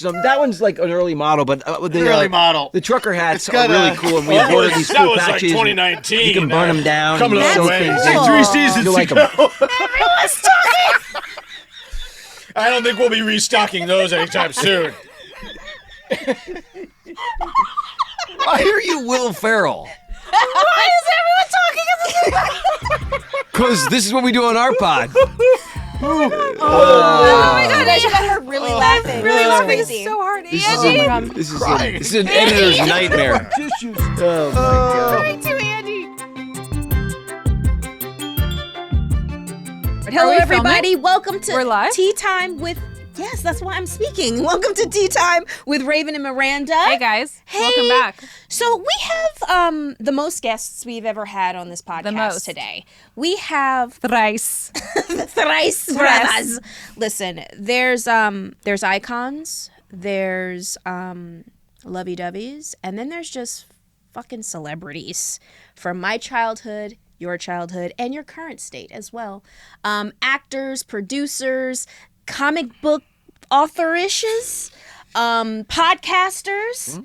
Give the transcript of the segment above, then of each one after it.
So that one's like an early model, but early model. The trucker hats are really cool, and we ordered these cool patches. That was like 2019. You can burn them down. Coming a long way. Cool. 3 seasons like ago. Everyone's talking. I don't think we'll be restocking those anytime soon. I hear you, Will Ferrell. Why is everyone talking? Because this is what we do on our pod. Oh my God! I should have her really laughing. Really laughing crazy. so hard. This Andy. this is an editor's nightmare. Oh, my God. Crying to Andy. Hello, we everybody. Welcome to We're live? Tea Time with... Yes, that's why I'm speaking. Welcome to Tea Time with Raven and Miranda. Hey guys, Hey. welcome back. So we have the most guests we've ever had on this podcast most. today. We have Thrice. thrice brothers. Listen, there's icons, there's lovey-doveys, and then there's just fucking celebrities from my childhood, your childhood, and your current state as well. Actors, producers, comic book authorishes, podcasters,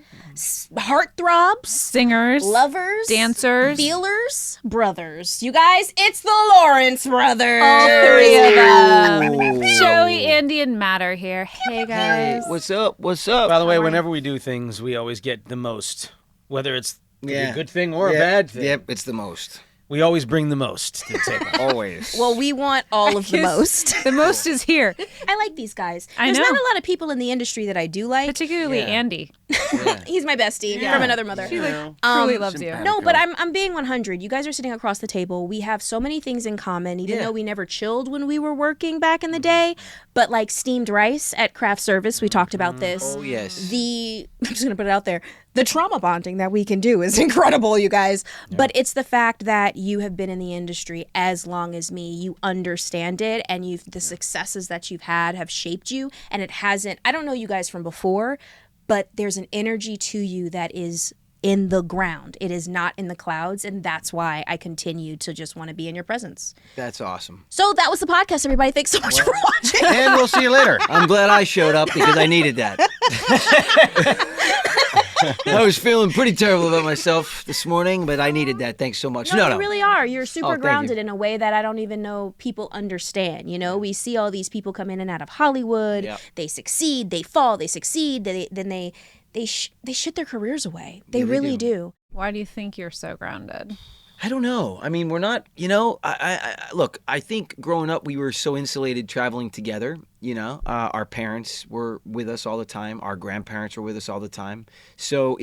heartthrobs, Singers. lovers, Dancers. feelers, brothers. You guys, it's the Lawrence brothers. All 3 of them. Oh. Joey, Andy, and Matt are here. Hey guys. What's up? What's up? By the way, whenever we do things, we always get the most. Whether it's a good thing or a bad thing. Yep, it's the most. We always bring the most to the table. Always. Well, we want all of the Yes. most. The most is here, I like these guys. I There's know. not a lot of people in the industry that I do like. particularly Yeah. Andy. He's my bestie from another mother. She truly loves you. No, but I'm being 100. You guys are sitting across the table. We have so many things in common, even though we never chilled when we were working back in the day. But like steamed rice at craft service, we talked about this. Oh, yes. I'm just gonna put it out there. The trauma bonding that we can do is incredible, you guys. But it's the fact that you have been in the industry as long as me. You understand it, and the successes that you've had have shaped you. And it hasn't. I don't know you guys from before, but there's an energy to you that is in the ground. It is not in the clouds, and that's why I continue to just want to be in your presence. That's awesome. So that was the podcast, everybody. Thanks so much for watching. And we'll see you later. I'm glad I showed up because I needed that. I was feeling pretty terrible about myself this morning, but I needed that. Thanks so much. No, you really are. You're super thank grounded you. in a way that I don't even know people understand. You know, we see all these people come in and out of Hollywood. Yep. They succeed, they fall, they succeed, then they shit their careers away. They really do. Why do you think you're so grounded? I don't know. I mean, we're not, look, I think growing up, we were so insulated traveling together, our parents were with us all the time. Our grandparents were with us all the time. So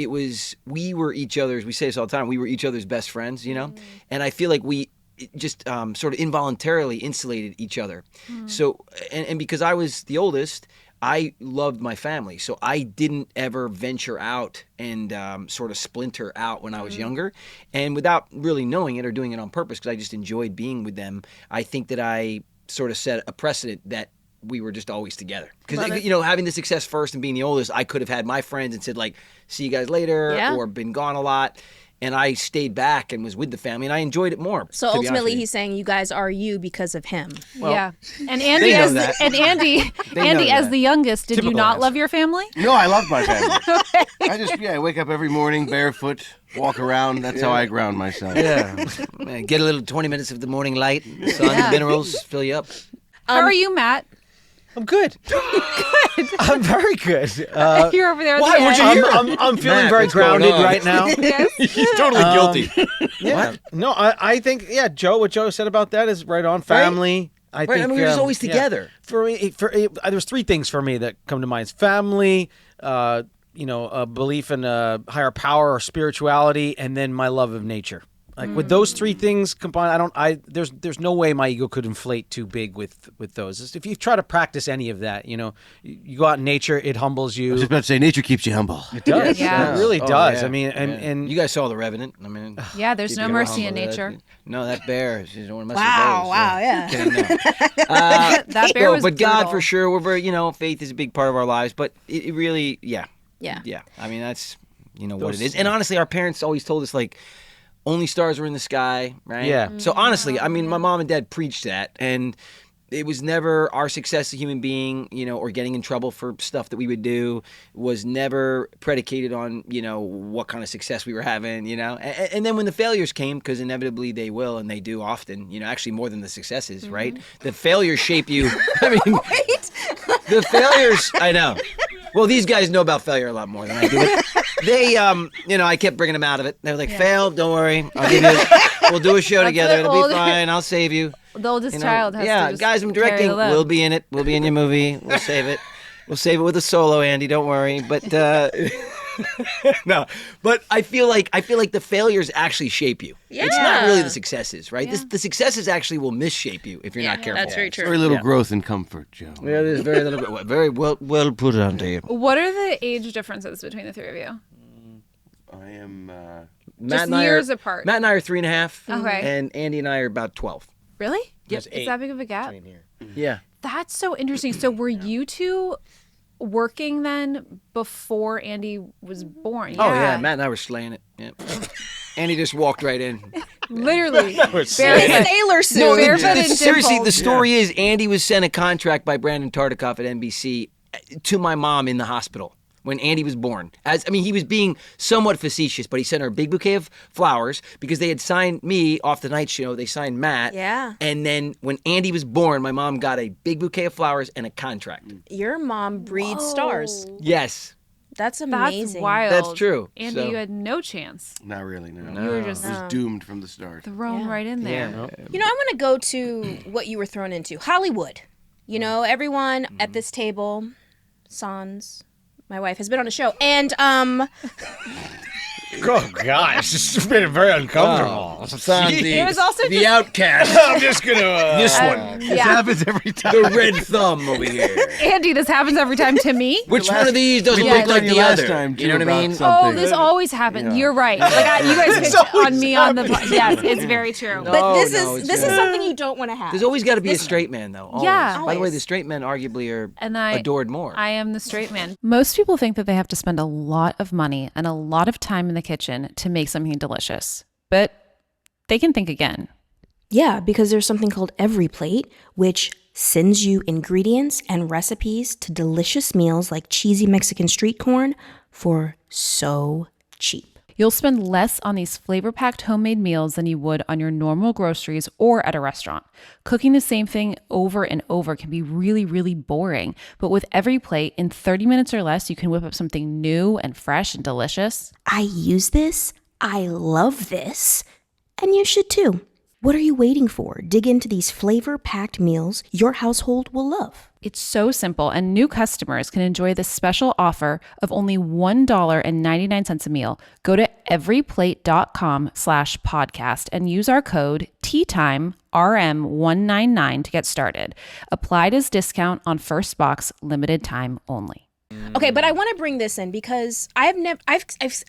we were each other's, we say this all the time, we were each other's best friends, And I feel like we just sort of involuntarily insulated each other. So, and because I was the oldest, I loved my family, so I didn't ever venture out and sort of splinter out when I was younger. And without really knowing it or doing it on purpose, because I just enjoyed being with them, I think that I sort of set a precedent that we were just always together. Because, having the success first and being the oldest, I could have had my friends and said, like, see you guys later, or been gone a lot. And I stayed back and was with the family, and I enjoyed it more. So ultimately, he's saying you guys are you because of him. Well, yeah. And Andy know as that. Andy as the youngest, did you Typical not answer. love your family? No, I love my family. I wake up every morning barefoot, walk around. That's how I ground myself. Yeah. Get a little 20 minutes of the morning light, sun, the minerals, fill you up. How are you, Matt? I'm good. I'm very good. You're over there. At why the would end. you I'm feeling Matt, very what's going grounded on? right now. Yes. He's totally guilty. Yeah. No, I think, Joe, what Joe said about that is right on. Family. I think we were just always yeah. together. For me, there's 3 things for me that come to mind: family, a belief in a higher power or spirituality, and then my love of nature. Like with those 3 things combined, there's no way my ego could inflate too big with those. If you try to practice any of that, you go out in nature, it humbles you. I was just about to say, nature keeps you humble. It does. Yeah. It really Oh, does. yeah. I mean, and You guys saw The Revenant. I mean, Yeah, there's no keep it mercy in humble. nature. No, that bear. She don't want to mess Wow, with those. wow, yeah. That bear was but God, brutal. for sure, we're very, faith is a big part of our lives. But it really, Yeah. I mean, that's, what it is. And honestly, our parents always told us, like, only stars were in the sky, right? Yeah. So honestly, I mean, my mom and dad preached that, and It was never our success as a human being, or getting in trouble for stuff that we would do was never predicated on, what kind of success we were having, And then when the failures came, because inevitably they will and they do often, actually more than the successes, right? The failures shape you. I mean, the failures, I know. Well, these guys know about failure a lot more than I do. But they, I kept bringing them out of it. They were like, fail, don't worry. We'll do a show together. It'll be fine. I'll save you. The oldest child has to just guys, I'm carry directing. the load. We'll be in it. We'll be in your movie. We'll save it. We'll save it with a solo, Andy. Don't worry. But no. But I feel like the failures actually shape you. Yeah. It's not really the successes, right? Yeah. The successes actually will misshape you if you're not careful. That's very true. Very little growth and comfort, Joe. Yeah, there's very little. Very well put, Andy. What are the age differences between the three of you? I am. Matt Just and I years are, apart. Matt and I are 3.5. Okay. And Andy and I are about 12. Really? There's Is 8 that big of a gap? between here. Yeah. That's so interesting. So were you two working then before Andy was born? Oh yeah, Matt and I were slaying it. Yeah. Andy just walked right in. Literally. We're Sailor suit. No, Barefoot and seriously, dimpled. the story is Andy was sent a contract by Brandon Tartikoff at NBC to my mom in the hospital when Andy was born. He was being somewhat facetious, but he sent her a big bouquet of flowers because they had signed me off the night show. They signed Matt. Yeah. And then when Andy was born, my mom got a big bouquet of flowers and a contract. Your mom breeds stars. Yes, That's That's amazing. wild. that's true. Andy, So- you had no chance. Not really, no. You were just I was doomed from the start. thrown right in there. Yeah. You know, I want to go to what you were thrown into. Hollywood. You know, everyone at this table, Sans, my wife, has been on a show. And Oh gosh, it's been very uncomfortable. It was also the just, outcast. I'm just gonna. This one. It yeah. happens every time. The red thumb over here. Andy, this happens every time to me. Which one of these doesn't We look picked like on you the last other? time, You know too, what I about mean? something. Oh, this always happens. Yeah. You're right. Like you guys picked on me on the yes, it's very true. but No, this no, is it's this is not. something you don't want to have. There's always got to be a straight man, though. Always. Yeah. By the way, Always. the straight men arguably are And I adored more. I am the straight man. Most people think that they have to spend a lot of money and a lot of time in the kitchen to make something delicious. But they can think again. Yeah, because there's something called Every Plate, which sends you ingredients and recipes to delicious meals like cheesy Mexican street corn for so cheap. You'll spend less on these flavor-packed homemade meals than you would on your normal groceries or at a restaurant. Cooking the same thing over and over can be really, really boring. But with Every Plate, in 30 minutes or less, you can whip up something new and fresh and delicious. I use this. I love this. And you should too. What are you waiting for? Dig into these flavor-packed meals your household will love. It's so simple, and new customers can enjoy this special offer of only $1.99 a meal. Go to everyplate.com/podcast and use our code TEATIMERM199 to get started. Applied as discount on first box, limited time only. Okay, but I want to bring this in because I've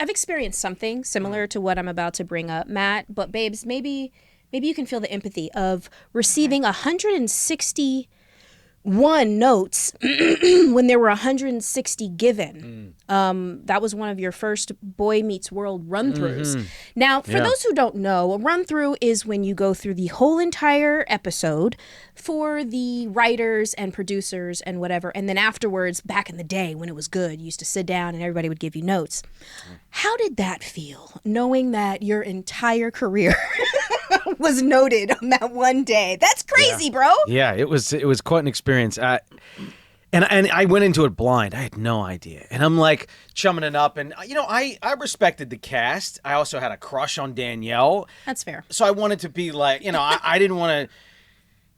experienced something similar to what I'm about to bring up, Matt. But babes, maybe you can feel the empathy of receiving 161 notes when there were 160 given. That was one of your first Boy Meets World run-throughs. Now, for those who don't know, a run-through is when you go through the whole entire episode for the writers and producers and whatever, and then afterwards, back in the day when it was good, you used to sit down and everybody would give you notes. How did that feel, knowing that your entire career was noted on that one day? That's crazy, bro. Yeah, it was quite an experience. And I went into it blind. I had no idea. And I'm like chumming it up. And, I respected the cast. I also had a crush on Danielle. That's fair. So I wanted to be like, I didn't want to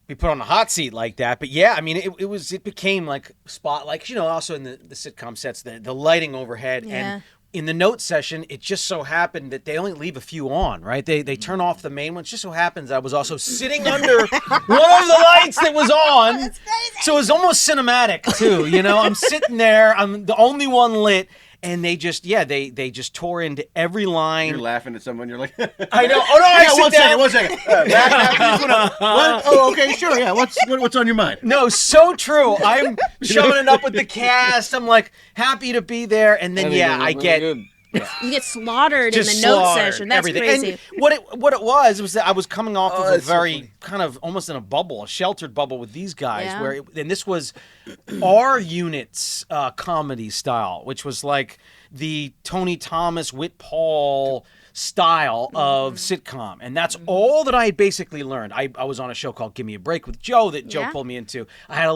be put on the hot seat like that. But yeah, I mean, it became like spotlight. Also in the sitcom sets, the lighting overhead. Yeah. And in the note session, it just so happened that they only leave a few on, right? They turn off the main one. It just so happens I was also sitting under one of the lights that was on. That's crazy. So it was almost cinematic too, I'm sitting there, I'm the only one lit, and they just tore into every line. You're laughing at someone. You're like, I know. Oh no, I sit down. One second. What? Oh, okay, sure. Yeah. What's on your mind? No, so true. I'm shoving it up with the cast. I'm like happy to be there, and then I get You get slaughtered Just in the note slaughtered, session. That's everything. crazy. And what it was that I was coming off of a that's so very funny. kind of almost in a bubble, a sheltered bubble with these guys, Yeah. and this was our unit's comedy style, which was like the Tony Thomas, Whit Paul style of sitcom, and that's all that I had basically learned. I was on a show called Give Me a Break with Joe that Joe Yeah. pulled me into. I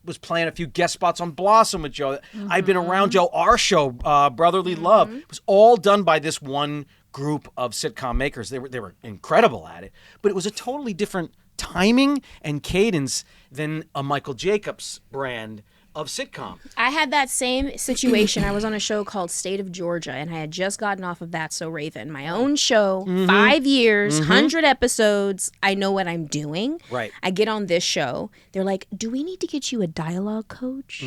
was playing a few guest spots on Blossom with Joe. I'd been around Joe. Our show, Brotherly Love, was all done by this one group of sitcom makers. They were incredible at it, but it was a totally different timing and cadence than a Michael Jacobs brand of sitcom. I had that same situation. I was on a show called State of Georgia, and I had just gotten off of That So Raven, my own show, 5 years, 100 episodes. I know what I'm doing. Right. I get on this show. They're like, do we need to get you a dialogue coach?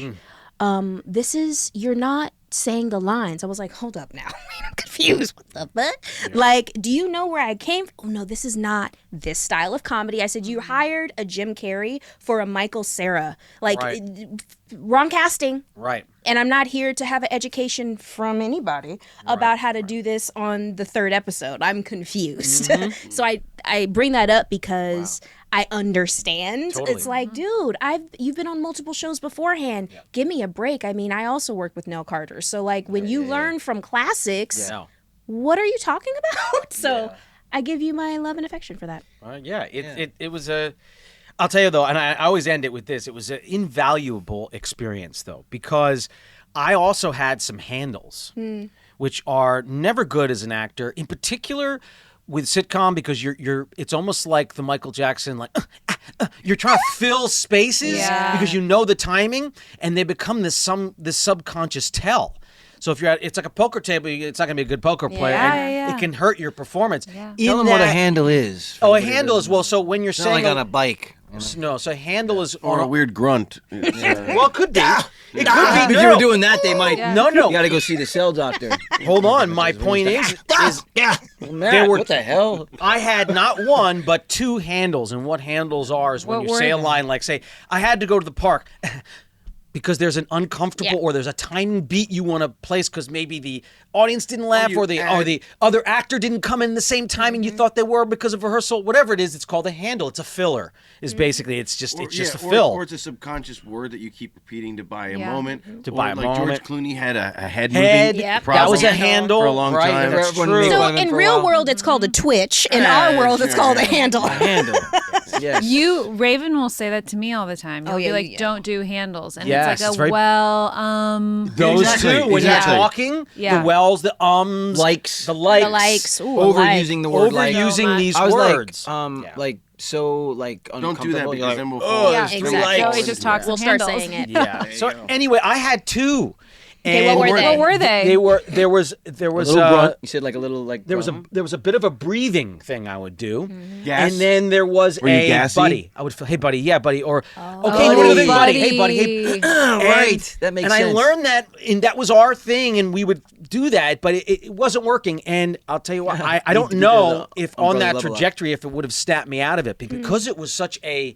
You're not saying the lines. I was like, hold up now. I'm confused. What the fuck? Like, do you know where I came from? Oh, no, this is not this style of comedy. I said, you hired a Jim Carrey for a Michael Cera. Like, Right. wrong casting. Right. And I'm not here to have an education from anybody about how to do this on the 3rd episode. I'm confused. So I bring that up because I understand. Totally. It's like, dude, you've been on multiple shows beforehand. Give me a break. I mean, I also work with Nell Carter. So like when you learn from classics, No. what are you talking about? So I give you my love and affection for that. It was a. I'll tell you though, and I always end it with this. It was an invaluable experience though, because I also had some handles, which are never good as an actor. In particular, with sitcom, because you're. It's almost like the Michael Jackson, like you're trying to fill spaces because you know the timing, and they become this subconscious tell. So if it's like a poker table, it's not going to be a good poker player. and It can hurt your performance. Yeah. Tell them what a handle is. Oh, a handle as well. So when you're It's not saying like on a bike. no, so a handle is Or a weird grunt. well, it could be. It could be. If you were doing that, they might. No. You got to go see the cell doctor. Hold on. My point is Matt, were- what the hell? I had not one but 2 handles, and what handles are is when What you were say a they? line like, say, I had to go to the park. Because there's an uncomfortable Yeah. or there's a timing beat you want to place because maybe the audience didn't laugh you or the other actor didn't come in the same timing you thought they were because of rehearsal. Whatever it is, it's called a handle. It's a filler. Is basically it's just a fill. Or it's a subconscious word that you keep repeating to buy a Yeah. moment. To Or buy a like moment. George Clooney had a head Head. moving Yep. That was a problem handle for a long right? time. That's Everyone true. made So fun of him in for a real while. world, it's called a twitch. In Yeah, our world, it's sure, called a yeah. handle. Handle. Yes. Raven will say that to me all the time. He'll yeah, be like, yeah. "Don't do handles," and Yes, it's like it's very- Those Exactly, two, when exactly. you're talking, Yeah. the wells, the ums, Likes. the likes, The likes. Ooh, Overusing the word like. overusing these I was words. like so like Don't do that uncomfortable. because You're like, then we'll oh, fall. Yeah, there's exactly. three likes. Joey just talks We'll in start handles. saying it. Yeah. So anyway, I had 2. Okay, what And were they? What were they? They were there was A little grunt. You said like a little like. there was a bit of a breathing thing I would do, Gas? and then there was Were you a gassy? buddy. I would feel, hey buddy, yeah buddy, or okay, Oh, what do you think, buddy? Hey buddy, hey. Right. That makes And sense. I learned that, and that was our thing, and we would do that, but it wasn't working. And I'll tell you what, I don't to be know the if on umbrella that level up. trajectory, if it would have snapped me out of it, because it was such a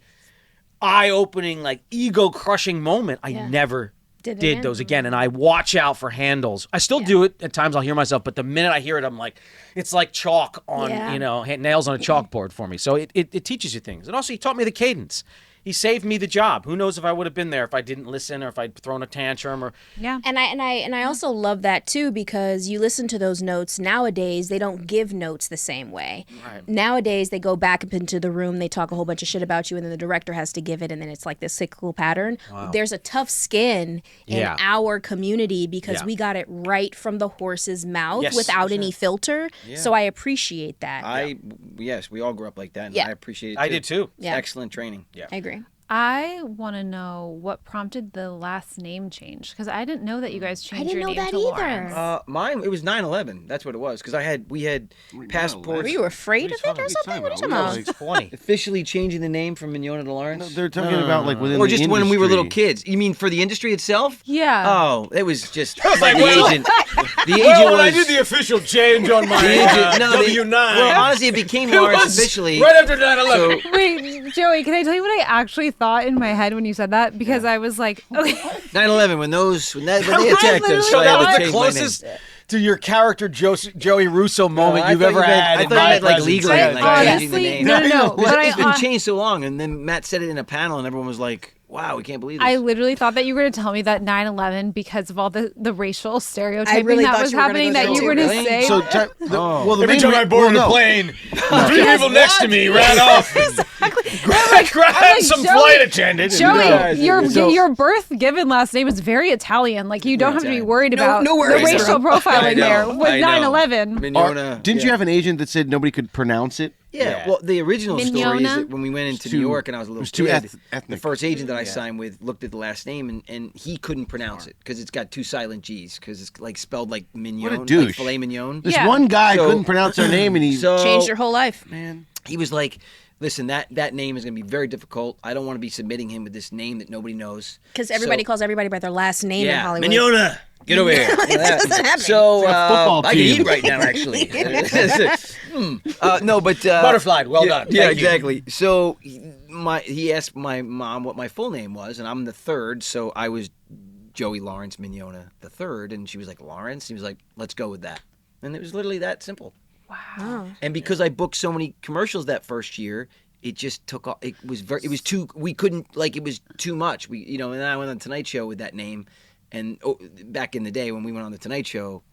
eye-opening, like ego-crushing moment. I never Did it did again. those again, and I watch out for handles. I still do it at times. I'll hear myself, but the minute I hear it, I'm like, it's like chalk on Yeah. nails on a chalkboard for me. So it teaches you things, and also he taught me the cadence. He saved me the job. Who knows if I would have been there if I didn't listen or if I'd thrown a tantrum or Yeah. And I also love that too, because you listen to those notes nowadays, they don't give notes the same way. Right. Nowadays they go back up into the room, they talk a whole bunch of shit about you, and then the director has to give it, and then it's like this cyclical pattern. There's a tough skin in Yeah. our community because Yeah. we got it right from the horse's mouth Yes. without any filter. So I appreciate that. Yes, we all grew up like that. And Yeah. I appreciate it. I did too. It's Yeah. excellent training. I agree. I want to know what prompted the last name change because I didn't know that you guys changed didn't your know name that to either. Lawrence. Mine, it was 9/11. That's what it was. Because we had passports. Were you afraid of it or something? What are you talking about? It's funny. Officially changing the name from Mignona to Lawrence. They're talking about like within or the just when we were little industry. kids. You mean for the industry itself? Yeah. Oh, it was just like, the well- agent. The agent Well, when I was did the official change on my the agent. No, they- W9, well, honestly, it became it Lawrence was officially. right after 9/11. So Wait, Joey, can I tell you what I actually thought in my head when you said that? Because I was like, okay. 9/11 when they attacked us, literally so I that had was to the change closest my name. to your character Joey Russo moment I you've thought ever you meant- had. I in thought you my meant like presence. legally, I like changing the honestly, name. no. But It's been I, changed so long, and then Matt said it in a panel, and everyone was like, "Wow, we can't believe this." I literally thought that you were going to tell me that 9/11 because of all the racial stereotyping really that thought was you were gonna happening go that there you too. were going to Really? say. So, that. well, the Every main time I board a plane, three people next to me ran off. Grab some Joey- flight attendant. Joey, So- your birth given last name is very Italian. Like you don't have to be worried about no worries, the racial bro. profiling there with I know. 9/11. Mignona. Didn't you yeah. have an agent that said nobody could pronounce it? Yeah, well, the original story is Mignona? that when we went into too- New York and I was a little it was too kid, the ethnic. first agent that I signed with looked at the last name and he couldn't pronounce it because it's got two silent G's because it's like spelled like mignon, like douche. filet mignon. This Yeah. one guy So- couldn't pronounce their name, and he Changed your whole life. man. He was like, "Listen, that name is going to be very difficult. I don't want to be submitting him with this name that nobody knows." Because everybody So- calls everybody by their last name in Yeah, Hollywood. Mignona, get over here. It doesn't happen. So football I can team. eat right now, actually. No, but Butterfly, well done. Yeah, Thank you. exactly. So he asked my mom what my full name was, and I'm the third, so I was Joey Lawrence Mignona the third, and she was like Lawrence. He was like, let's go with that, and it was literally that simple. Oh. And because I booked so many commercials that first year, it just took off. It was too. We couldn't like it was too much. We and then I went on the Tonight Show with that name, and back in the day when we went on the Tonight Show,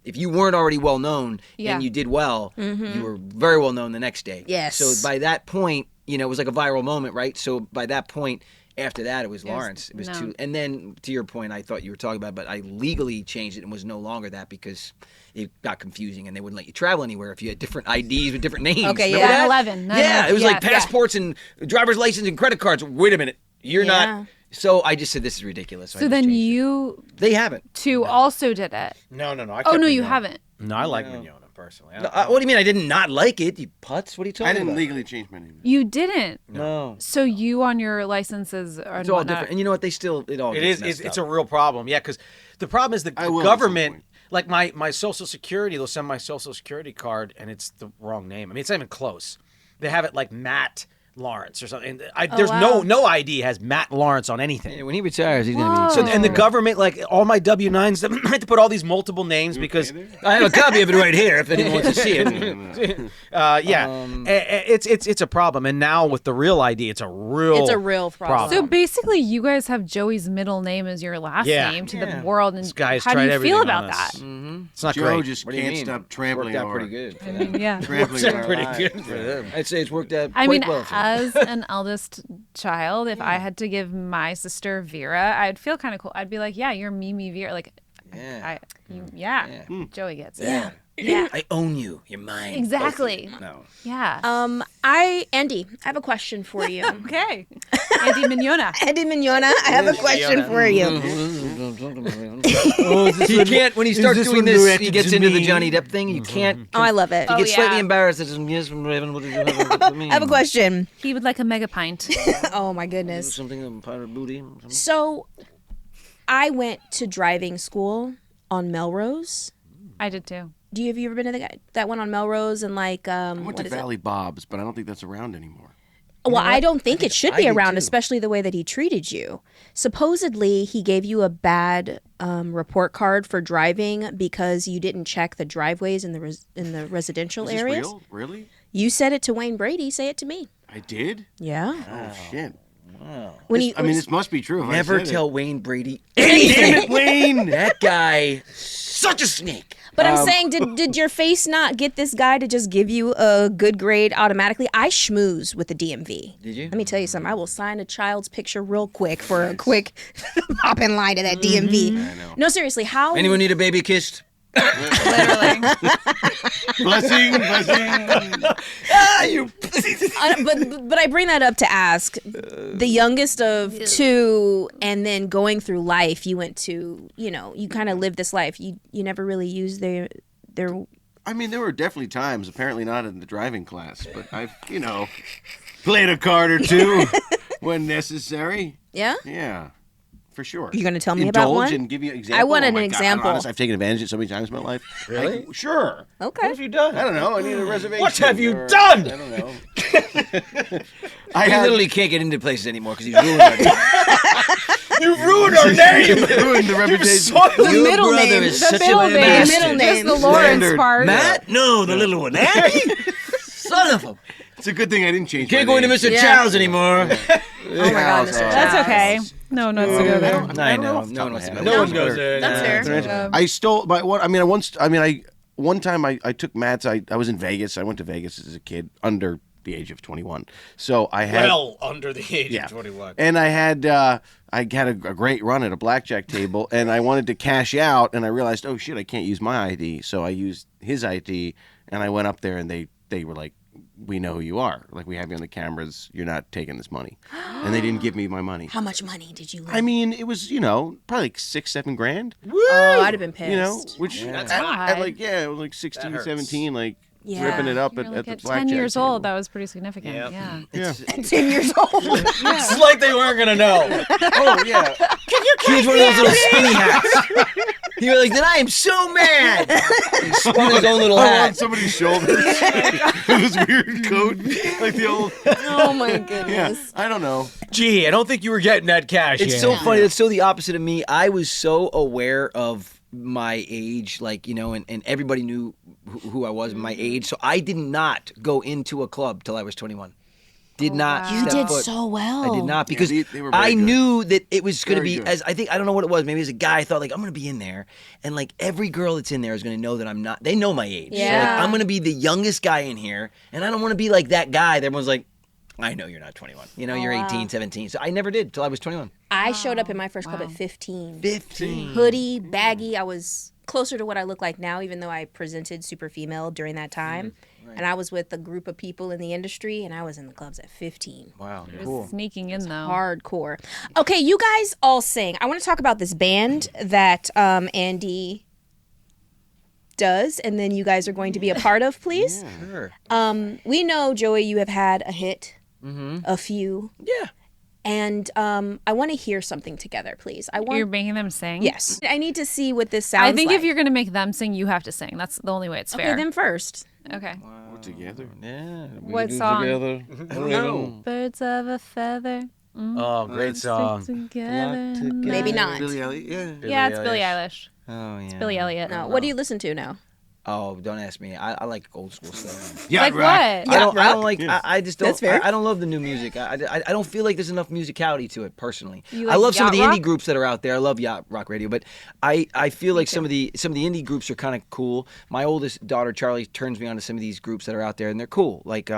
if you weren't already well known Yeah. and you did well, you were very well known the next day. Yes. So by that point, it was like a viral moment, right? So by that point. After that, it was Lawrence. It was no. too. And then, to your point, I thought you were talking about, but I legally changed it and was no longer that because it got confusing and they wouldn't let you travel anywhere if you had different IDs with different names. Okay, Remember yeah. that? 9/11. Yeah, it was like Yeah. passports and driver's license and credit cards. Wait a minute, you're Yeah. not. So I just said this is ridiculous. I So just then changed it. you They haven't. two also did it. No. I Oh kept no, you Mignona. haven't. No, I like Mignona personally. What do you mean? I did not like it. You putz. What are you talking I didn't about? legally change my name. You didn't. No. So you on your licenses are It's all different. And you know what? They still it all. It gets is. messed It's up. a real problem. Yeah, because the problem is the I will at some government. point. Like my Social Security, they'll send my Social Security card, and it's the wrong name. I mean, it's not even close. They have it like Matt Lawrence or something. There's wow. no ID has Matt Lawrence on anything. Yeah, when he retires, he's gonna be. So and the government, like all my W-9s, I had to put all these multiple names because I have a copy of it right here if anyone wants to see it. it's a problem. And now with the real ID, it's a real problem. So basically, you guys have Joey's middle name as your last Yeah. name to the world, and This guy's how do tried you everything feel on about us. that? It's not Joe great. just What do you can't mean? stop trampling Worked out on pretty her. good. I mean, yeah. Trampling on her pretty lives. good for them. I'd say it's worked out I quite mean, well. For them. as an eldest child, if I had to give my sister Vera, I'd feel kind of cool. I'd be like, "Yeah, you're Mimi Vera." Like, Yeah. Joey gets it. Yeah. Yeah. I own you. You're mine. Exactly. No. Yeah. Andy, I have a question for you. Okay. Andy Mignona. Andy Mignona, I have a question for you. He can't when he starts doing this. He gets into the Johnny Depp thing. You can't. Oh, I love it. He I gets yeah. slightly embarrassed. Yes, what did you have? have a question. He would like a mega pint. Oh my goodness. Something on powdered booty. So, I went to driving school on Melrose. I did too. Have you ever been to that one on Melrose and like I went what to is it? Valley Bob's, but I don't think that's around anymore. Well, I don't think it should I be do around, too. especially the way that he treated you. Supposedly, he gave you a bad report card for driving because you didn't check the driveways in the residential Is this areas. real? Really? You said it to Wayne Brady. Say it to me. I did? Yeah. Oh, shit. When he, This must be true. if I Never said it. tell Wayne Brady anything. Damn it, Wayne! That guy, such a snake. But I'm saying, did your face not get this guy to just give you a good grade automatically? I schmooze with the DMV. Did you? Let me tell you something. I will sign a child's picture real quick for a quick pop in line to that DMV. I know. No, seriously, how? Anyone need a baby kissed? Literally. Blessing, blessing. But I bring that up to ask the youngest of two, and then going through life, you went to, you kind of lived this life. You never really used their. I mean, there were definitely times, apparently not in the driving class, but I've, played a card or two when necessary. Yeah. Yeah, for sure. You're gonna tell me about Indulge one? and give you an example. I want Oh an my God, example. honest, I've taken advantage of it so many times in my life. Really? Sure. Okay. What have you done? I don't know. I need a reservation. What have you or- done? I don't know. He literally can't get into places anymore because he's ruined it. You ruined our name. Ruined the reputation. The Your middle brother name. is The such a middle name. bastard. Middle name. Just the Lawrence Standard. part. Matt? No, the little one. Andy? Son of a... It's a good thing I didn't change. Can't my go into name. Mr. Yeah. Chow's anymore. Oh my God, Mr. That's Chow's. okay. No one wants to go there. I know. No one wants to go. No one goes there. That's fair. I stole my one. I mean, one time I took Matt's. I was in Vegas. I went to Vegas as a kid under the age of 21. So I had Well, under the age of 21. and I had a great run at a blackjack table, and I wanted to cash out, and I realized, oh shit, I can't use my ID, so I used his ID, and I went up there, and they were like, we know who you are. Like, we have you on the cameras. You're not taking this money. And they didn't give me my money. How much money did you lose? I mean, it was, probably like $6-7 grand. Oh, I'd have been pissed. Which That's at high. like, it was like 16, hurts. 17, like Yeah. ripping it up You're at like the at blackjack 10 years table. old. That was pretty significant. Yep. Yeah. Yeah. 10 years old. It's like they weren't going to know. Oh, yeah. He was one of those little skinny hats. He was like, then I am so mad. He spun his own little I'm on hat. somebody's shoulders with this weird coat, like the old. Oh my Yeah, goodness. I don't know. Gee, I don't think you were getting that cash. It's in. so funny. It's so the opposite of me. I was so aware of my age, like, and everybody knew who I was, my age. So I did not go into a club till I was 21. Did not. You step did foot. so well. I did not because they were very I good. knew that it was going to Very be good. as I don't know what it was. Maybe as a guy, I thought like I'm going to be in there, and like every girl that's in there is going to know that I'm not. They know my age. So, like, Yeah. I'm going to be the youngest guy in here, and I don't want to be like that guy that everyone's like, I know you're not 21. You're 18, 17. So I never did till I was 21. I showed up in my first club at 15. 15. Hoodie, baggy. I was closer to what I look like now, even though I presented super female during that time. And I was with a group of people in the industry, and I was in the clubs at 15. Wow, Sneaking in, though. Hardcore. Okay, you guys all sing. I want to talk about this band that Andy does, and then you guys are going to be a part of, please. Sure. We know, Joey, you have had a hit, a few, Yeah. and I want to hear something together, please. You're making them sing? Yes. I need to see what this sounds I think like. if you're going to make them sing, you have to sing. That's the only way it's Okay, fair. then first. Okay. We're together. Yeah. What song? Together. I don't know. Birds of a feather. Oh, great song. Together. Maybe not. Billy Elliot. Yeah. Yeah, it's Billie Eilish. Oh yeah. Billie Elliot. No. What do you listen to now? Oh, don't ask me. I like old school stuff. Yeah, Like right. what? I don't like. I just don't. That's fair. I don't love the new music. I don't feel like there's enough musicality to it personally. You I like love some of the yacht indie rock? groups that are out there. I love yacht rock radio, but I feel like some of the indie groups are kind of cool. My oldest daughter Charlie turns me on to some of these groups that are out there, and they're cool. Like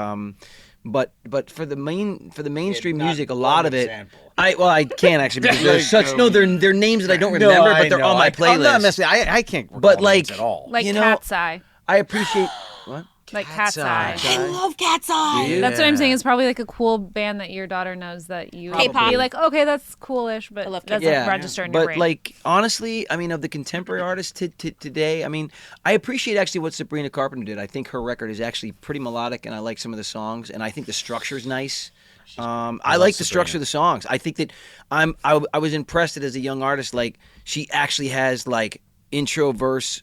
but for the mainstream not music, a lot one of it. example. I can't actually because they're Like, such they're names that I don't remember, but they're on my playlist. I'm not necessarily, I can't recall But, names like- at all. Like You know- Cat's Eye. I appreciate what. Like Cat's Eye. I love Cat's Eye. That's what I'm saying. It's probably like a cool band that your daughter knows that you would K-pop. be like, okay, that's coolish, but I love doesn't Yeah, register in your but brain. like honestly, I mean, of the contemporary artists today, I mean, I appreciate actually what Sabrina Carpenter did. I think her record is actually pretty melodic, and I like some of the songs, and I think the structure is nice. I like the structure of the songs. I think that I was impressed that as a young artist, like she actually has like intro, verse,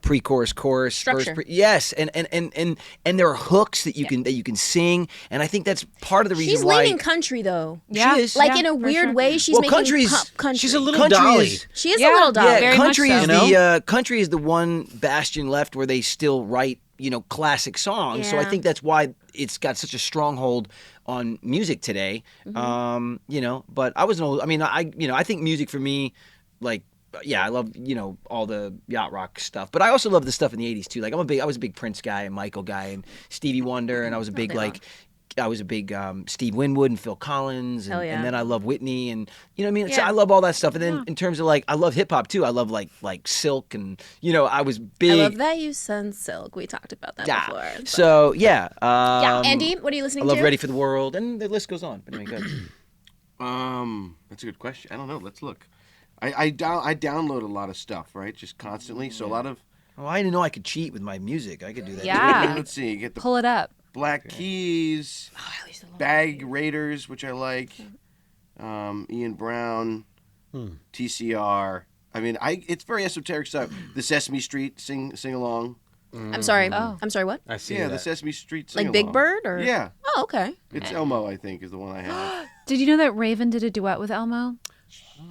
pre-chorus, chorus, Structure. verse. Yes, and there are hooks that you can sing, and I think that's part of the reason She's why leaning country though. yeah, she is. Like yeah, in a for weird sure. way, she's Well, making country's- pop country. She's a little Country dolly. is- She is Yeah, a little doll. Yeah, very much country so. is You know? the country is the one bastion left where they still write classic songs. So I Yeah. think that's why it's got such a stronghold on music today. But I was an old. I mean, I think music for me, like. Yeah, I love all the yacht rock stuff, but I also love the stuff in the '80s too. Like I was a big Prince guy and Michael guy and Stevie Wonder, and I was a big Steve Winwood and Phil Collins, and, Hell yeah. and then I love Whitney, and you know what I mean. So Yeah. I love all that stuff, and then in terms of like I love hip hop too. I love like Silk, and I was big. I love that you send Silk. We talked about that Yeah. before. So yeah. Yeah, Andy, what are you I listening love to? Ready for the World, and the list goes on. But anyway, good. That's a good question. I don't know. Let's look. I download a lot of stuff, right? Just constantly. So a lot of. Oh, I didn't know I could cheat with my music. I could do that. Yeah. Let's see. Get the Pull it up. Black Keys, Bag Raiders, which I like. Ian Brown, TCR. I mean, it's very esoteric stuff. The Sesame Street sing along. I'm sorry. Oh. I'm sorry. What? I see Yeah, that. the Sesame Street sing Like Big Bird or? Yeah, Oh, okay. it's Elmo. I think is the one I have. Did you know that Raven did a duet with Elmo?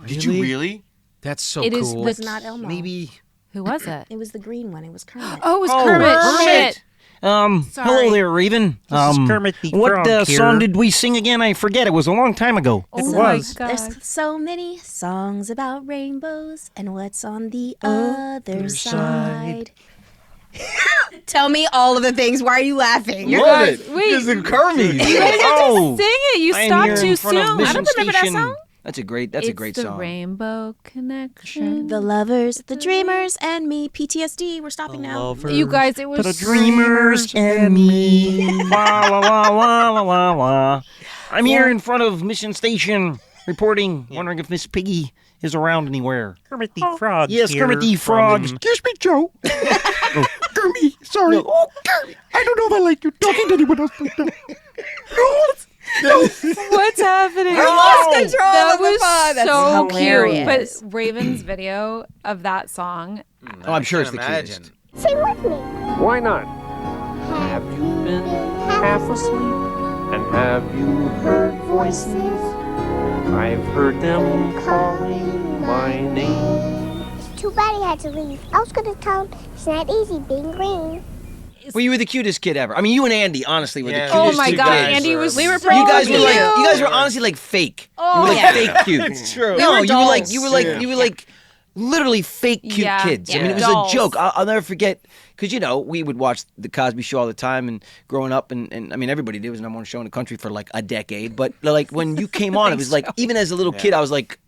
Did you really? That's so It is cool. the- It's not Elmo. Maybe. Who was it? It was the green one. It was Kermit. Oh, it was Kermit. Shit. Sorry. Hello there, Raven. This is Kermit the what Frog here. song did we sing again? I forget. It was a long time ago. Oh was. my God. There's so many songs about rainbows and what's on the other side. Tell me all of the things. Why are you laughing? Love guys- it. wait. This is the Kermies. You guys have to sing it. You I'm stopped here too in front of soon. Mission I don't remember that Station. song. That's a great It's the song. Rainbow Connection. The lovers, the dreamers, and me. PTSD. We're stopping now. You guys, it was Dreamers and me. Wah, wah, wah, wah, wah, wah, wah. I'm here in front of Mission Station reporting, wondering if Miss Piggy is around anywhere. Kermit the Frog. Yes, here Kermit the from- Frog. Excuse me, Joe. Kermit, sorry. Oh, Kermit. I don't know if I like you talking to anyone else like that. What's happening? lost control That of the was fun. That's so hilarious. cute. But Raven's video of that song. Oh, I'm sure it's the imagine. cutest. Sing with me. Why not? Have you been half asleep? And have you heard voices? I've heard them calling my name. It's too bad he had to leave. I was going to tell him it's not easy being green. Well, you were the cutest kid ever. I mean, you and Andy, honestly, were Yeah. the Oh cutest my two God, kids. Andy was. We were so You guys were cute. like, you guys were honestly like fake. Oh, you were like yeah. fake cute. It's true. No, were you were like, dolls. you were like literally fake cute Yeah, kids. I mean, yeah. it was Dolls. a joke. I'll never forget because we would watch the Cosby Show all the time and growing up, and I mean everybody did. It was the number one show in the country for like a decade. But like when you came on, it was like even as a little kid, I was like,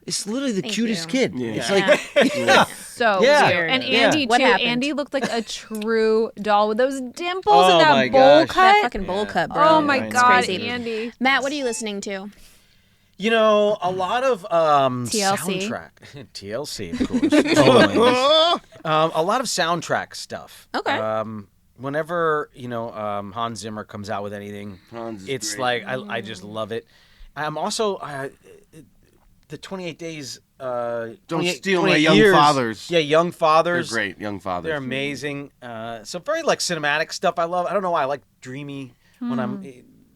it's literally the cutest you. kid. Yeah. It's like, yeah. So Yeah. weird. And Yeah. Andy, What too. happened? Andy looked like a true doll with those dimples Oh and my that bowl gosh. cut. That fucking bowl cut, bro. Oh my I know. God, crazy. Andy. Matt, what are you listening to? You know, a lot of TLC. soundtrack. TLC, of course. Always. A lot of soundtrack stuff. Okay. Whenever, Hans Zimmer comes out with anything, Hans is it's great. like, I just love it. I'm also, the 28 Days... Don't 28 steal my 28 Young years. Fathers. Yeah, Young They're Fathers. great, Young Fathers. They're amazing. So very like cinematic stuff. I love. I don't know why I like dreamy when I'm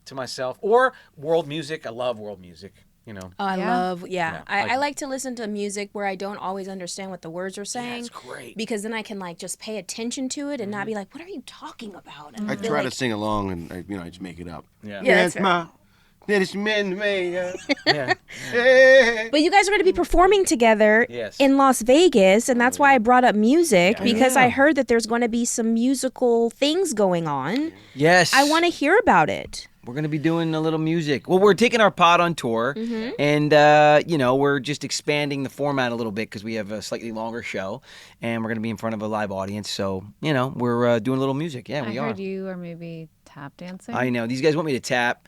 to myself or world music. I love world music. Oh, I Yeah. love, Yeah, I like to listen to music where I don't always understand what the words are saying. That's great. Because then I can like just pay attention to it and not be like, what are you talking about? And I feel try like, to sing along and I just make it up. Yeah. Yeah, that's fair. That is meant me. Yeah. But you guys are going to be performing together Yes. in Las Vegas, and that's why I brought up music because I heard that there's going to be some musical things going on. Yes. I want to hear about it. We're going to be doing a little music. Well, we're taking our pod on tour, and, we're just expanding the format a little bit because we have a slightly longer show, and we're going to be in front of a live audience. So, we're doing a little music. Yeah, I we are. heard you are maybe tap dancing. I know. These guys want me to tap.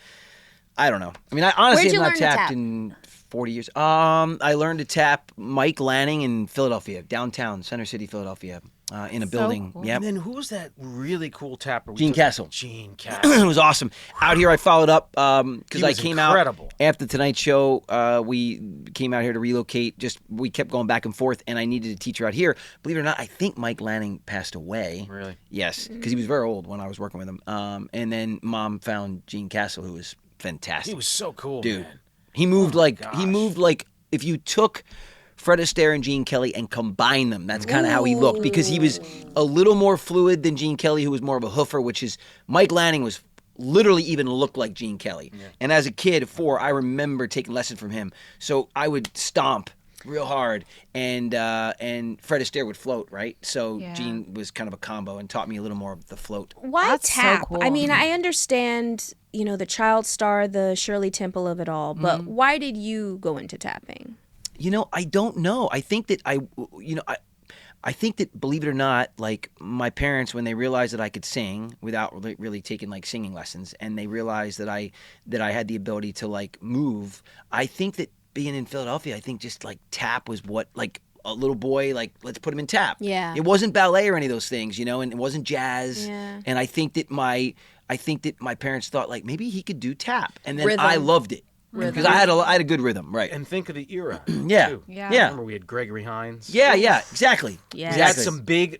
I don't know. I mean, I honestly Where'd have you not learn to tapped tap? in 40 years. I learned to tap Mike Lanning in Philadelphia, downtown, Center City, Philadelphia, in a So building. cool. Yep. And then who's that really cool tapper? Gene Castle. Gene Castle. It was awesome. Out here, I followed up because He I was came incredible. out after Tonight Show. We came out here to relocate. We kept going back and forth, and I needed a teacher out here. Believe it or not, I think Mike Lanning passed away. Really? Yes, because he was very old when I was working with him. And then Mom found Gene Castle, who was fantastic. He was so cool, Dude. man. He moved like gosh. if you took Fred Astaire and Gene Kelly and combined them. That's kind of how he looked because he was a little more fluid than Gene Kelly, who was more of a hoofer. Which is Mike Lanning was literally even looked like Gene Kelly. And as a kid, I remember taking lessons from him. So I would stomp real hard, and Fred Astaire would float, right? So Yeah. Gene was kind of a combo and taught me a little more of the float. Why That's so tap? cool. I mean, I understand, the child star, the Shirley Temple of it all, but why did you go into tapping? I don't know. I think that I think that, believe it or not, like my parents, when they realized that I could sing without really taking like singing lessons, and they realized that I had the ability to like move, I think that being in Philadelphia, I think just like tap was what like a little boy, like let's put him in tap. Yeah. It wasn't ballet or any of those things, and it wasn't jazz. Yeah. And I think that my parents thought like maybe he could do tap, and then Rhythm. I loved it because I had a good rhythm, right? And think of the era. Yeah. too. Yeah. Remember we had Gregory Hines. Yeah, exactly. Yes. We had Exactly. some big.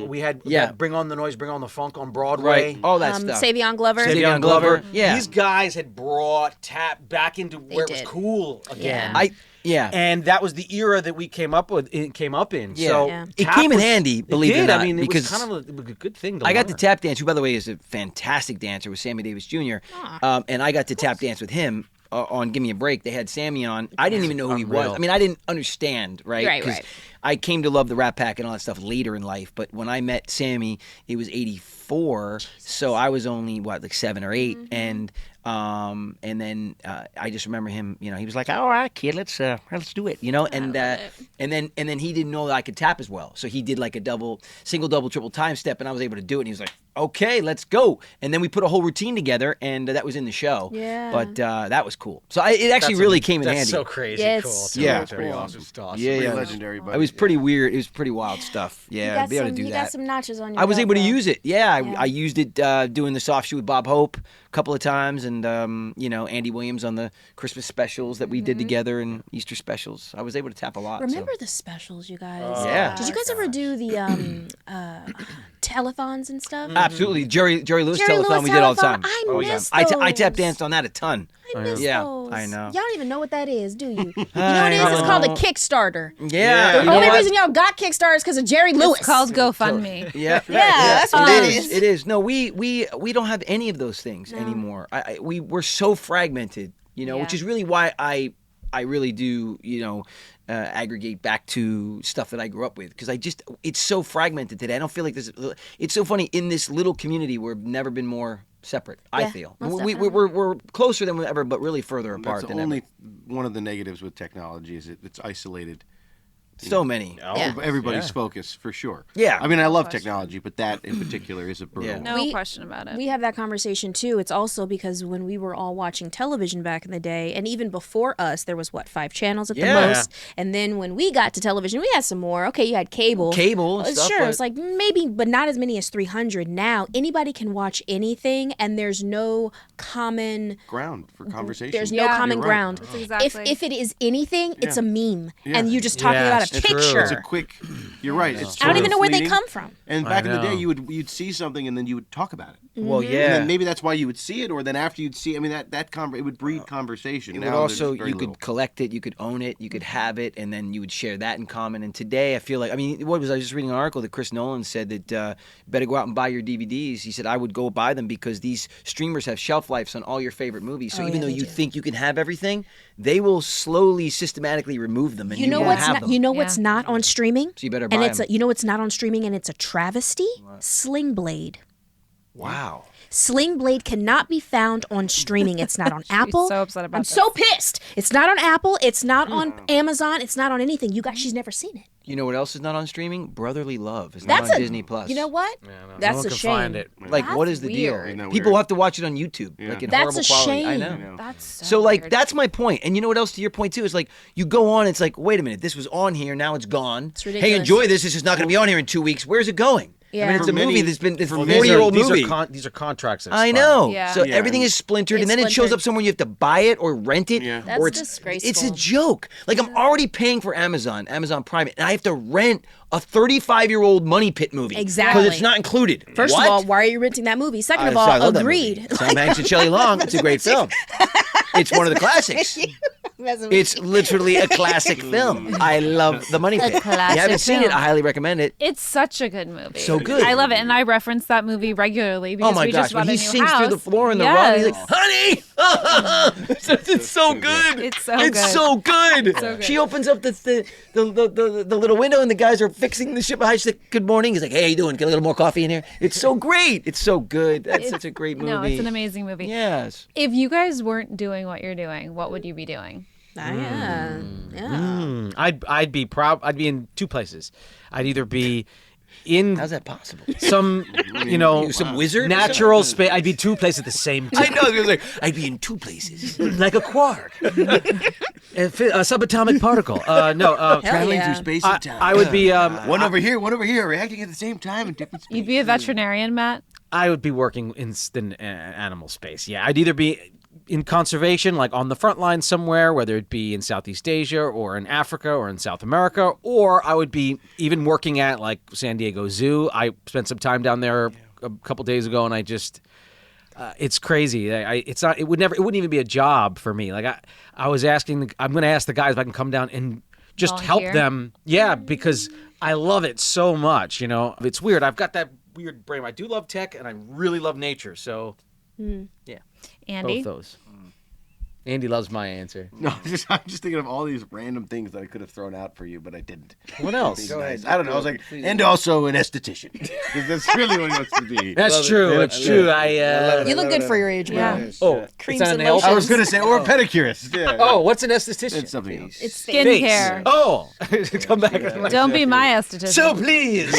We had Yeah. that Bring on the Noise, Bring on the Funk on Broadway. Right. All that stuff. Savion Glover. Savion Glover. Yeah. These guys had brought tap back into where it was did. cool again. Yeah. Yeah. and that was the era that we came up in. Yeah. So Yeah. It tap came in was- handy, believe it or did. not, I mean, because it was kind of a good thing to I got to learn. tap dance, who, by the way, is a fantastic dancer, with Sammy Davis Jr. And I got to tap dance with him on Give Me a Break. They had Sammy on. I didn't even know who he was. Unreal. I mean, I didn't understand, right? Right, 'Cause right. I came to love the Rat Pack and all that stuff later in life. But when I met Sammy, it was '84, so I was only like 7 or 8, and then I just remember him. You know, he was like, "All right, kid, let's do it." You know, and then he didn't know that I could tap as well, so he did like a single, double, triple time step, and I was able to do it. And he was like, "Okay, let's go." And then we put a whole routine together, and that was in the show. Yeah. But that was cool. So it actually really came in That's handy. so crazy Yeah, cool. it's Yeah. That's pretty awesome. Yeah, Pretty yeah. legendary. It was pretty weird. It was pretty wild stuff. Yeah, to be able to do you that. got some notches on your I was belt, able to bro. use it. Yeah, Yeah. I used it doing the soft shoe with Bob Hope a couple of times, and Andy Williams on the Christmas specials that we did together and Easter specials. I was able to tap a lot. so. Remember the specials, you guys? Yeah. Did you guys ever do the telethons and stuff? Absolutely, Jerry Lewis Jerry telethon Lewis we did all the telethon. time. I All the time. miss I tap those. danced on that a ton. I miss Yeah, those. I know. Y'all don't even know what that is, do you? You know what I it is? It's called a know. Kickstarter. Yeah, The only reason y'all got Kickstarter is because of Jerry Lewis. It's called GoFundMe. Yeah, that's what it it is. It is. No, we don't have any of those things anymore. We're so fragmented, which Yeah. is really why I really do, aggregate back to stuff that I grew up with, because it's so fragmented today. I don't feel like this. It's so funny, in this little community, we've never been more separate. I Yeah, feel most we're closer than ever, but really further apart That's than only ever. one of the negatives with technology is it's isolated. So many. Yeah. Everybody's Yeah. focus for sure. Yeah. I mean, I love technology, but that in particular is a brutal. Yeah. one. No We- question about it. We have that conversation too. It's also because when we were all watching television back in the day, and even before us, there was 5 channels at the Yeah. most. And then when we got to television, we had some more. Okay, you had cable. Cable and stuff, Sure, but- it's like maybe, but not as many as 300. Now anybody can watch anything, and there's no common. Ground for conversation. There's no Yeah. common You're right. ground. That's exactly. If it is anything, it's a meme, Yeah. and you're just talking Yeah, about a it's true. picture. It's a quick. You're right. It's I don't sort even of know where they fleeting. come from. And back in the day, know. you'd see something and then you would talk about it. Well, Mm-hmm. yeah. And then maybe that's why you would see it, or then after you'd see. I mean, it would breed conversation. It Now would there's also, very you little. could collect it, you could own it, you could have it, and then you would share that in common. And today, I feel like, I was just reading an article that Chris Nolan said that better go out and buy your DVDs. He said, I would go buy them because these streamers have shelf lives on all your favorite movies. So Oh, even yeah, though they you do. think you can have everything, they will slowly, systematically remove them, and You know won't what's have not? them. You know what's Yeah. not on streaming? So you better And buy it's them. you know what's not on streaming, and it's a travesty. Sling Blade. Wow. Sling Blade cannot be found on streaming. It's not on Apple. so upset about I'm this. so pissed. It's not on Apple. It's not on Amazon. It's not on anything. You guys, she's never seen it. You know what else is not on streaming? Brotherly Love is not That's on a Disney Plus. You know what? no That's one a can shame. find it. Like, what That's is the weird. Isn't deal? that People weird? have to watch it on YouTube, like in That's horrible a quality. I shame. know. That's so, So like weird. that's my point. And you know what else, to your point too, is like you go on, it's like, wait a minute, this was on here, now it's gone. It's Hey, ridiculous. enjoy this. This is not going to be on here in 2 weeks. Where's it going? I Yeah. mean, it's For a movie many- that's been it's a for 40-year-old these movie. These are contracts. That I expire. know. Yeah. So Yeah. everything is splintered, It's and then it shows splintered. up somewhere you have to buy it or rent it, Yeah. That's or it's disgraceful. It's a joke. Like I'm already paying for Amazon Prime, and I have to rent a 35-year-old Money Pit movie Exactly. because it's not included. First What? of all, why are you renting that movie? Second of So I all, love that agreed. movie. Tom Hanks and Shelley Long. It's a great film. It's one of the classics. It's literally a classic film. I love The Money Pit. If you haven't classic seen it, film. I highly recommend it. It's such a good movie. So good. I love it, and I reference that movie regularly because Oh my we gosh, just bought when he a new sings house. through the floor in the yes. rug, he's like, "Honey!" it's so good. It's so It's good. so good. so good. She opens up the little window, and the guys are fixing the shit behind. She's like, "Good morning." He's like, "Hey, how you doing? Get a little more coffee in here." It's so great. It's so good. That's such a great movie. No, it's an amazing movie. Yes. If you guys weren't doing what you're doing, what would you be doing? Yeah. I'd be proud. I'd be in 2 places. I'd either be in How's that possible? some, Some wizard? natural space. I'd be 2 places at the same I time, know. It was like, I'd be in 2 places. like a quark, a subatomic particle. Traveling yeah. through space I, and time. I would be. one over here, reacting at the same time in different spaces. You'd be a veterinarian, Matt. I would be working in animal space. Yeah, I'd either be in conservation, like on the front line somewhere, whether it be in Southeast Asia or in Africa or in South America, or I would be even working at like San Diego Zoo. I spent some time down there a couple days ago, and it's crazy. It's not. It wouldn't even be a job for me. Like I was asking. I'm going to ask the guys if I can come down and just help Volunteer? them. Yeah, because I love it so much. You know, it's weird. I've got that weird brain. I do love tech, and I really love nature. So, yeah, Andy? both those. Andy loves my answer. No, I'm just thinking of all these random things that I could have thrown out for you, but I didn't. What else? Being Go nice. ahead. I don't know. I was like, and also an esthetician. Because that's really what he wants to be. That's true. It's true. I You look good for your age, Yeah. man. oh, Creams it's not and a nail lotions. I was going to say, or a pedicurist. Yeah. Oh, what's an esthetician? It's something else. It's Skincare. Oh, come back. Don't be my esthetician. So please.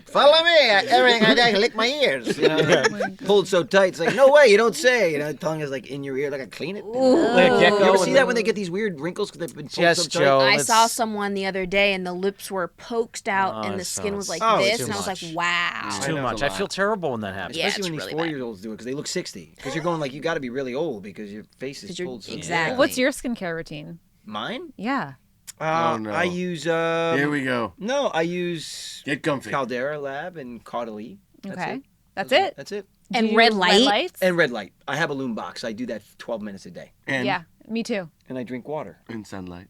Follow me. Everything I do, I can lick my ears. You know, pulled so tight. It's like, no way, you don't say. You know, tongue is like in your ear, like I clean it. Like a gecko You ever and see that when they get these weird wrinkles because they've been pulled Yes, so tight? Joe. I Let's- saw someone the other day and the lips were poked out and the skin was like it's this, too and I was much. like, wow. It's I too know much. it's a I lot. feel terrible when that happens. Yeah, Especially when it's these really 4-year-olds do it because they look 60. Because you're going like, you got to be really old because your face is 'Cause you're- pulled so exactly. What's your skincare routine? Mine? Yeah. Oh, no. I use. Here we go. No, I use Get comfy. Caldera Lab and Caudalie. That's Okay. it. That's it. That's it. And Do you red use light? lights? And red light. I have a loom box. I do that 12 minutes a day. And, Yeah, me too. And I drink water. and sunlight.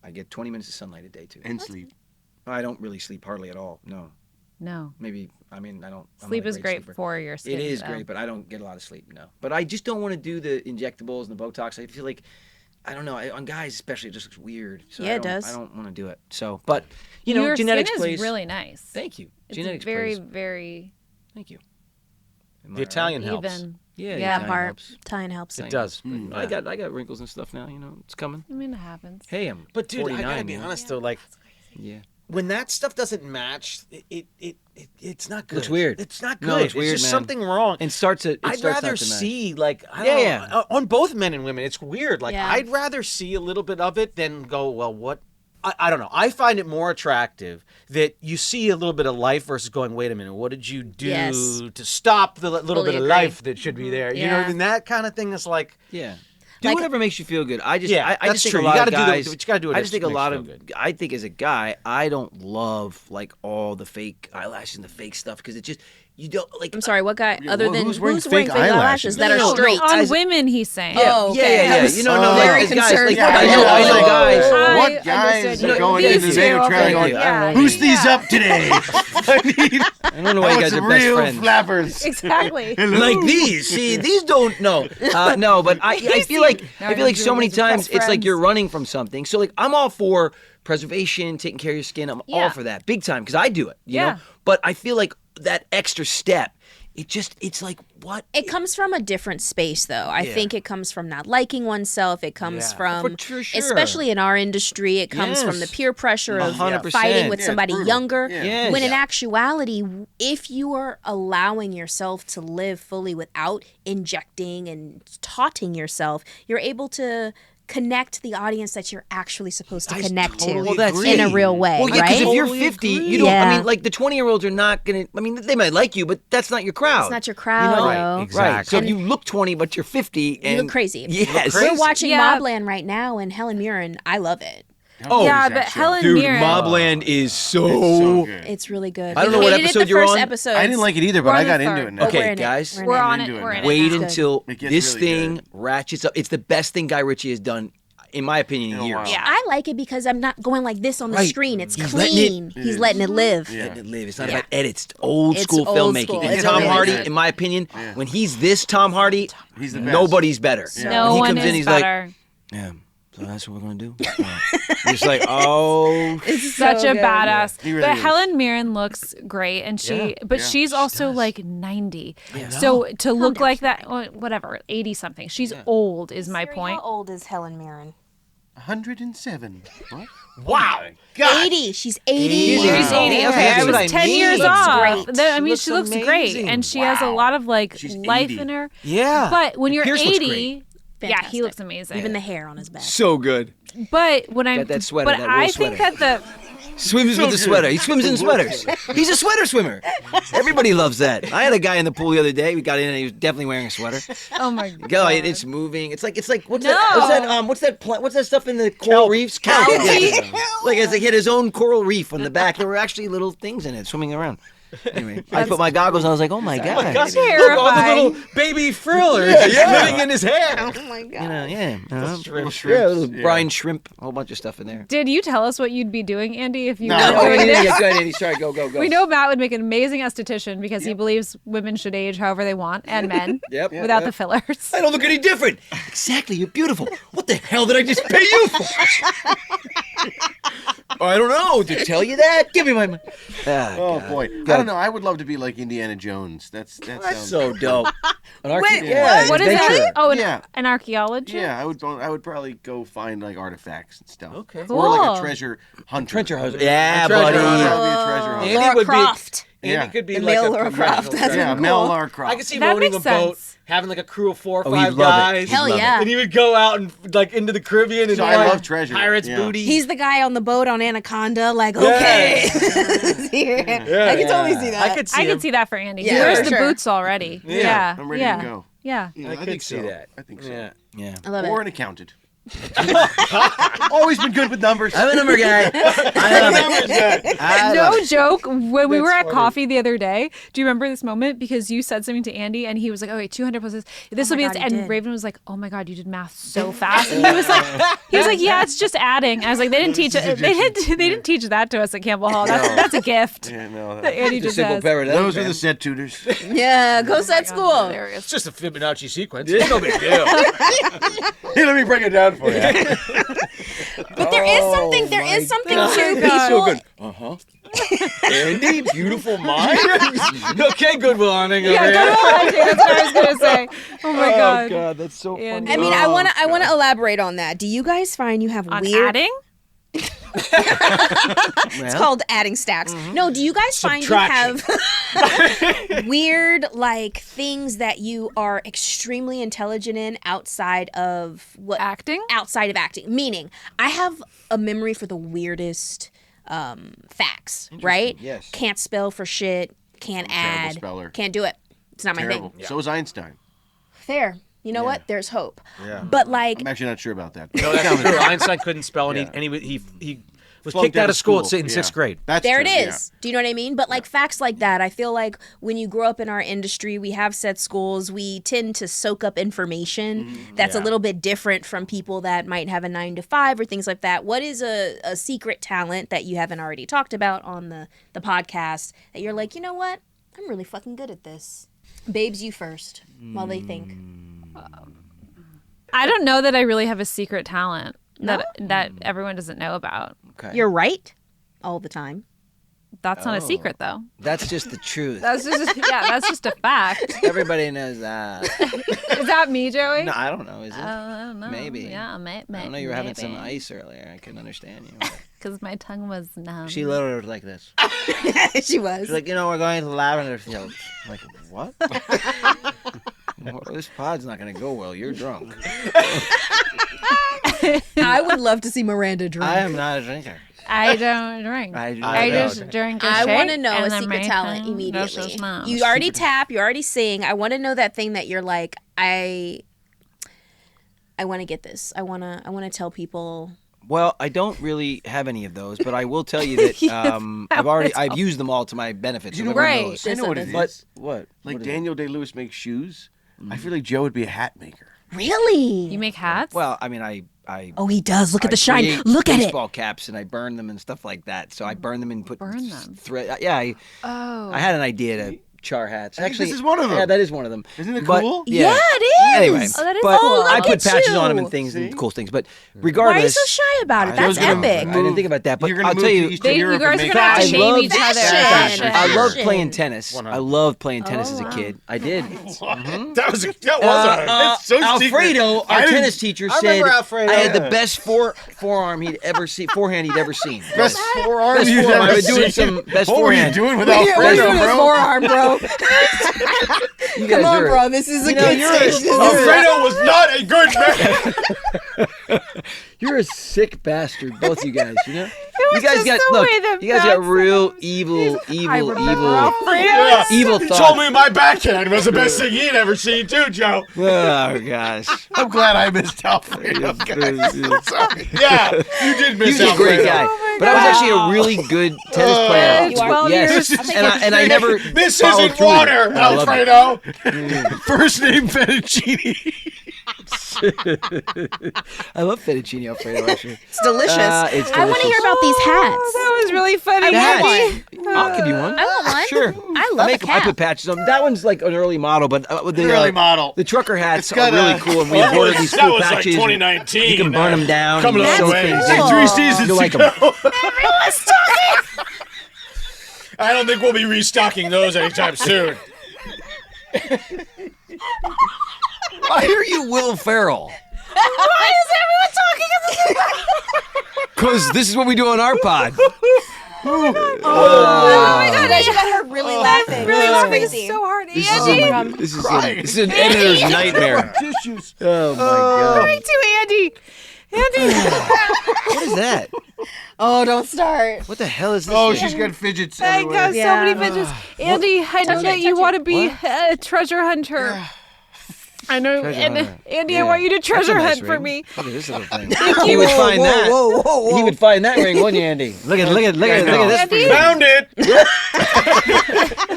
I get 20 minutes of sunlight a day too. And sleep. I don't really sleep hardly at all. No. No. Maybe, I mean, I don't. I'm Sleep not a is great sleeper. for your skin. It is though. great, but I don't get a lot of sleep, no. But I just don't want to do the injectables and the Botox. I feel like, I don't know, on guys especially, it just looks weird. So Yeah, I it don't- does. I don't want to do it. So, but, you know, your genetics skin plays. is really nice. Thank you. It's Genetics very, plays. very Thank you. Am I The right? Italian helps. even. Yeah, the Yeah, Italian part. helps. Italian helps. It does. But I got wrinkles and stuff now, you know, it's coming. I mean, it happens. Hey, I'm But dude, 49, I gotta be man. honest though. Like Yeah. when that stuff doesn't match, it's not good. Looks weird. It's not good. No, it's weird, just man. something wrong. And starts it I'd starts rather not to match. see like I Yeah, don't yeah. know, on both men and women. It's weird. Like Yeah. I'd rather see a little bit of it than go, well, what? I don't know. I find it more attractive that you see a little bit of life versus going, wait a minute, what did you do Yes. to stop the little Fully bit of agree. life that should be there? You know, Yeah. and that kind of thing is like, Yeah. Do Like- whatever makes you feel good. I just, Yeah, I that's just think true. a You lot gotta of do guys. what you gotta do. I just think a makes lot you of. feel good. I think as a guy, I don't love like all the fake eyelashes and the fake stuff because it just you don't like. I'm sorry, what guy other well, than who's wearing wearing fake fake eyelashes eyelashes? that No, are no, no. straight? On As- women, he's saying. Yeah, Oh, yeah, okay. yeah, I yeah. was You know, no, very like, as guys, concerned like, for I you. know I was like, guys. I What guys understood are you. going These into the two day are trying fake. going, Yeah. who's these up today? I mean, I don't know why I you want guys some are best real friends. flappers. Exactly. Like these, see, these don't no, no. But I feel like so many times it's like you're running from something. So like I'm all for preservation, taking care of your skin. I'm Yeah. all for that, big time, because I do it. You Yeah. know. But I feel like that extra step, it's like what? It comes from a different space, though. I Yeah. think it comes from not liking oneself. It comes Yeah. from, For sure. especially in our industry, it comes from the Yes. peer pressure of 100%. fighting with Yeah, somebody brutal. younger. Yeah. Yes. When in actuality, if you are allowing yourself to live fully without injecting and taunting yourself, you're able to connect the audience that you're actually supposed to connect totally to agree. in a real way, Well, yeah, right? because if you're Totally 50, agree. you don't. I Yeah. mean, like the 20-year-olds are not gonna. I mean, they might like you, but that's not your crowd. It's not your crowd, You know? though. Right, exactly. Right. So if you look 20, but you're 50, and You look crazy. Yes. We're watching Yeah. Mobland right now, and Helen Mirren, I love it. Oh, Yeah, but Helen dude, Mirren. Mobland is so. So good. It's really good. I don't know We what hated it episode the you're first on. episode. I didn't like it either, We're but I on got the into third. it now. Okay, We're in it. guys. We're in We're it. on into it. it We're now. in it. Wait It's good. until It gets this really thing good. ratchets up. It's the best thing Guy Ritchie has done, in my opinion, in In a years. while. Yeah, I like it because I'm not going like this on the Right. screen. It's He's letting it- clean. He's letting it live. Yeah. Letting it live. It's not Yeah. about edits. It's old It's school old filmmaking. school. And It's Tom really Hardy, good. in my opinion, when he's this Tom Hardy, He's the best. nobody's better. No When he one comes is in, he's better. like, yeah. So that's what we're gonna do. You're just like, oh, It's Such so a good. badass. He really But is. Helen Mirren looks great, and she's also like 90. know. So to look like that, well, whatever, 80 something. She's old, is my point. How old is Helen Mirren? 107. What? wow. 80. She's 80. She's years She's old. 80. Yeah, Okay, that's I what was I 10 mean. years Looks off. great. I mean, She she looks looks great, amazing. and she has a lot of like She's life 80. in her. yeah. But when you're Pierce looks 80, yeah, he Fantastic. looks amazing. Even the hair on his back. so good. But when I'm Got that sweater, but that wool I think sweater. that Swims with the sweater. He swims in sweaters. He's a sweater swimmer. Everybody loves that. I had a guy in the pool the other day. We got in and he was definitely wearing a sweater. oh my god, Go, it's moving. It's like what's No. that? What's that stuff in the coral reefs? Kelp. Yeah. Like it's like he had his own coral reef on the back. There were actually little things in it swimming around. Anyway, I put my goggles on. I was like, oh my god. Look, all the Terrifying. little baby frillers living in his hair. Oh my god. You know, yeah. Little Yeah, shrimps. little brine shrimp, a whole bunch of stuff in there. Did you tell us what you'd be doing, Andy, if you No. were Oh, doing yeah, this? yeah, go ahead, Andy. Sorry, go. We know Matt would make an amazing esthetician because he believes women should age however they want, and men, Yep. without the fillers. I don't look any different. Exactly, you're beautiful. What the hell did I just pay you for? I don't know. To tell you that? Give me my money. Oh boy, I don't know. I would love to be like Indiana Jones. That sounds So dope. An Wait, yeah, What is adventure. that? Oh, Yeah. an archaeologist? Yeah, I would probably go find like artifacts and stuff. Okay. Or like Cool. a treasure hunter. Treasure house. Yeah, treasure buddy. hunter. I'd be a treasure hunter. Andy Laura would be- Croft. Andy Yeah. could be Emil like Laura a Croft. professional That's Yeah, cool. Mel Lara Croft. I could see That owning a makes boat, sense. having like a crew of 4 or Oh, 5 he'd love it. guys. Hell love yeah. And he would go out and like into the Caribbean and So I find love treasure. pirates' Yeah. booty. He's the guy on the boat on Anaconda, like, okay. Yeah. I can totally see that. I could see I him. can see that for Andy. He Yeah, wears for the sure. boots already. Yeah. I'm ready yeah. to go. Yeah. Yeah, I I could think see so. that. I think so. Yeah. Yeah. I love Or it. an accountant. Always been good with numbers. I'm a number guy. I love it. I love No it. joke. When we That's were at funny. coffee the other day, do you remember this moment? Because you said something to Andy, and he was like, "Okay, 200 plus this will my be," God, he and did. Raven was like, "Oh my God, you did math so fast." And he was like, "Yeah, it's just adding." I was like, "They didn't teach it. They didn't teach that to us at Campbell Hall. That's a gift Yeah, no, that Andy Just just simple has." parallel. those are the set tutors. Yeah, go set school. It's just a Fibonacci sequence. It's no big deal. Here, let me break it down for you. But there is something. There is something to people. Uh-huh. Andy, beautiful mind. Okay, good morning. Yeah, that's what I was gonna say. Oh my God. God, that's so And- I mean, I want to elaborate on that. Do you guys find you have On weird? adding? It's called adding stacks. No, do you guys find you have weird like things that you are extremely intelligent in outside of what Acting? outside of acting? Meaning, I have a memory for the weirdest facts, right? yes. Can't spell for shit, can't terrible add, speller. can't do it. It's not my Terrible. thing. So is Einstein. Fair. You know what? There's hope. Yeah. But like I'm actually not sure about that. No, that's true. Einstein couldn't spell, and Yeah. he was Flunked kicked out of school in Yeah. sixth grade. That's there true, it is. Do you know what I mean? But like facts like that, I feel like when you grow up in our industry, we have set schools, we tend to soak up information that's a little bit different from people that might have a 9 to 5 or things like that. What is a secret talent that you haven't already talked about on the podcast that you're like, you know what? I'm really fucking good at this. Babes, you first while they think. I don't know that I really have a secret talent that everyone doesn't know about. Okay. You're right all the time. That's not a secret, though. That's just the truth. That's just a fact. Everybody knows that. Is that me, Joey? No, I don't know. Is it? I don't know. Maybe. Yeah, I don't know. You were having some ice earlier. I couldn't understand you. Because my tongue was numb. She literally was like this. She was. She's like, we're going to lavender fields. I'm like, what? Well, this pod's not going to go well. You're drunk. I would love to see Miranda drink. I am not a drinker. I don't drink. I just drink a I shake. want to know and a then secret my talent tongue immediately. goes numb. You already tap, you already sing. I want to know that thing that you're like, I want to get this. I want to tell people. Well, I don't really have any of those, but I will tell you that I've used them all to my benefit. So You know, everyone Right. knows. I know what it is. But what? Like What is Daniel Day-Lewis makes shoes. I feel like Joe would be a hat maker. Really? You make hats? Well, I mean, Oh, he does. Look at I the shine. create Look at it. baseball caps and I burn them and stuff like that. So I burn them and put Burn them? thread. Yeah, I had an idea to char hats. I think Actually, this is one of them. Yeah, that is one of them. Isn't it But- cool? Yeah. it is. Anyway, Oh, that is but cool. I Look put at patches on them you. and things and cool things. But Why are you regardless, so shy about it? I That's was gonna epic. I didn't think about that. But You're gonna I'll move tell to you, Eastern Europe you guys and are make gonna have to I hats. shame love each other. fashion. I loved Fashion. playing tennis. I loved playing tennis as a wow. kid. I did. That was that's so Alfredo, secret. I our didn't- tennis teacher, I said remember Alfredo. I had the best forehand he'd ever seen. Best forearm Best you've forearm. ever I've been doing seen. some best What were you forehand. doing with What are you Alfredo, doing with his bro? forearm, bro? You guys Come on, are, bro. This is a you know, good you're a- stage. Alfredo was not a good man. You're a sick bastard, both you guys. You know, you guys just got the look. way that You guys got Matt real evil Yeah. evil He thoughts. told me my backhand was the best thing he'd ever seen, too, Joe. Oh gosh. I'm glad I missed Alfredo. Sorry. Yeah, you did miss He was a great Alfredo. guy, but I was actually a really good tennis player. You are? Yes, and I never. This followed isn't through with it. water, And I love it. Alfredo. First name fettuccine. I love fettuccine Alfredo. Actually, It's delicious. it's I want to hear delicious. about these hats. That was really funny. I want Hats. one. I'll give you one. I want one. Sure. I love a I cap. put patches on. That one's like an early model, but the Early model. The trucker hats are got really a- cool, and we That embroidered was- these that cool was like patches. 2019. You can burn them down. Coming and a sew long way. things Like in. 3 seasons You'll like 'em. ago. I don't think we'll be restocking those anytime soon. Why are you Will Ferrell? Why is everyone talking? Because this is what we do on our pod. Oh my god, I should have her really laughing. Really laughing crazy. so hard. This Andy, is an editor's nightmare. Tissues. Oh my god. me too, Andy. Andy. What is that? Oh, don't start. What the hell is this? Oh, thing? she's got fidgets I everywhere. got so many bitches. Andy, I know that you want to be a treasure hunter. I know, Treasure and hunter. Andy, I Yeah. want you to That's a treasure nice hunt for ring. me. Look at this little thing. He would find that. Whoa. He would find that ring, wouldn't you, Andy? Look at this. Andy. Found it.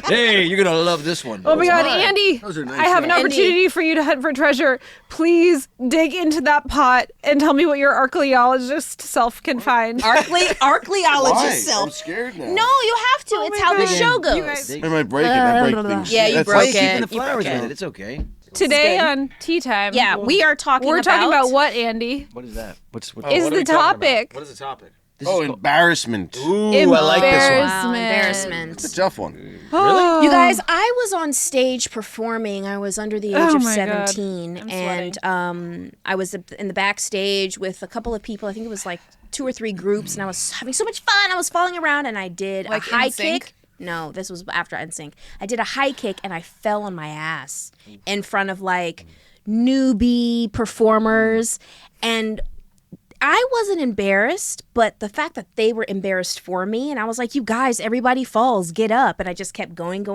Hey, you're gonna love this one. Oh my God, Andy! Those are nice I have an rings. opportunity for you to hunt for treasure. Please dig into that pot and tell me what your archaeologist self can find. Archaeologist Why? I'm self. scared now. No, you have to. it's how the show You goes. guys- I might break it. I break things. Yeah, you That's broke like it. Keeping the You flowers broke with it. it. It's okay. Today good. on Tea Time. Yeah, we are talking We're talking about about what, Andy? What is that? What's Is what are the we talking about? topic? What is the topic? Oh, embarrassment. Ooh, I like this one. Wow, embarrassment. It's a tough one. Really? You guys, I was on stage performing. I was under the age Oh of my God. 17, I'm and I was in the backstage with a couple of people. I think it was like 2 or 3 groups, and I was having so much fun. I was falling around, and I did Like a high NSYNC? kick. No, this was after NSYNC. I did a high kick, and I fell on my ass in front of like newbie performers, and I wasn't embarrassed, but the fact that they were embarrassed for me, and I was like, you guys, everybody falls, get up. And I just kept going.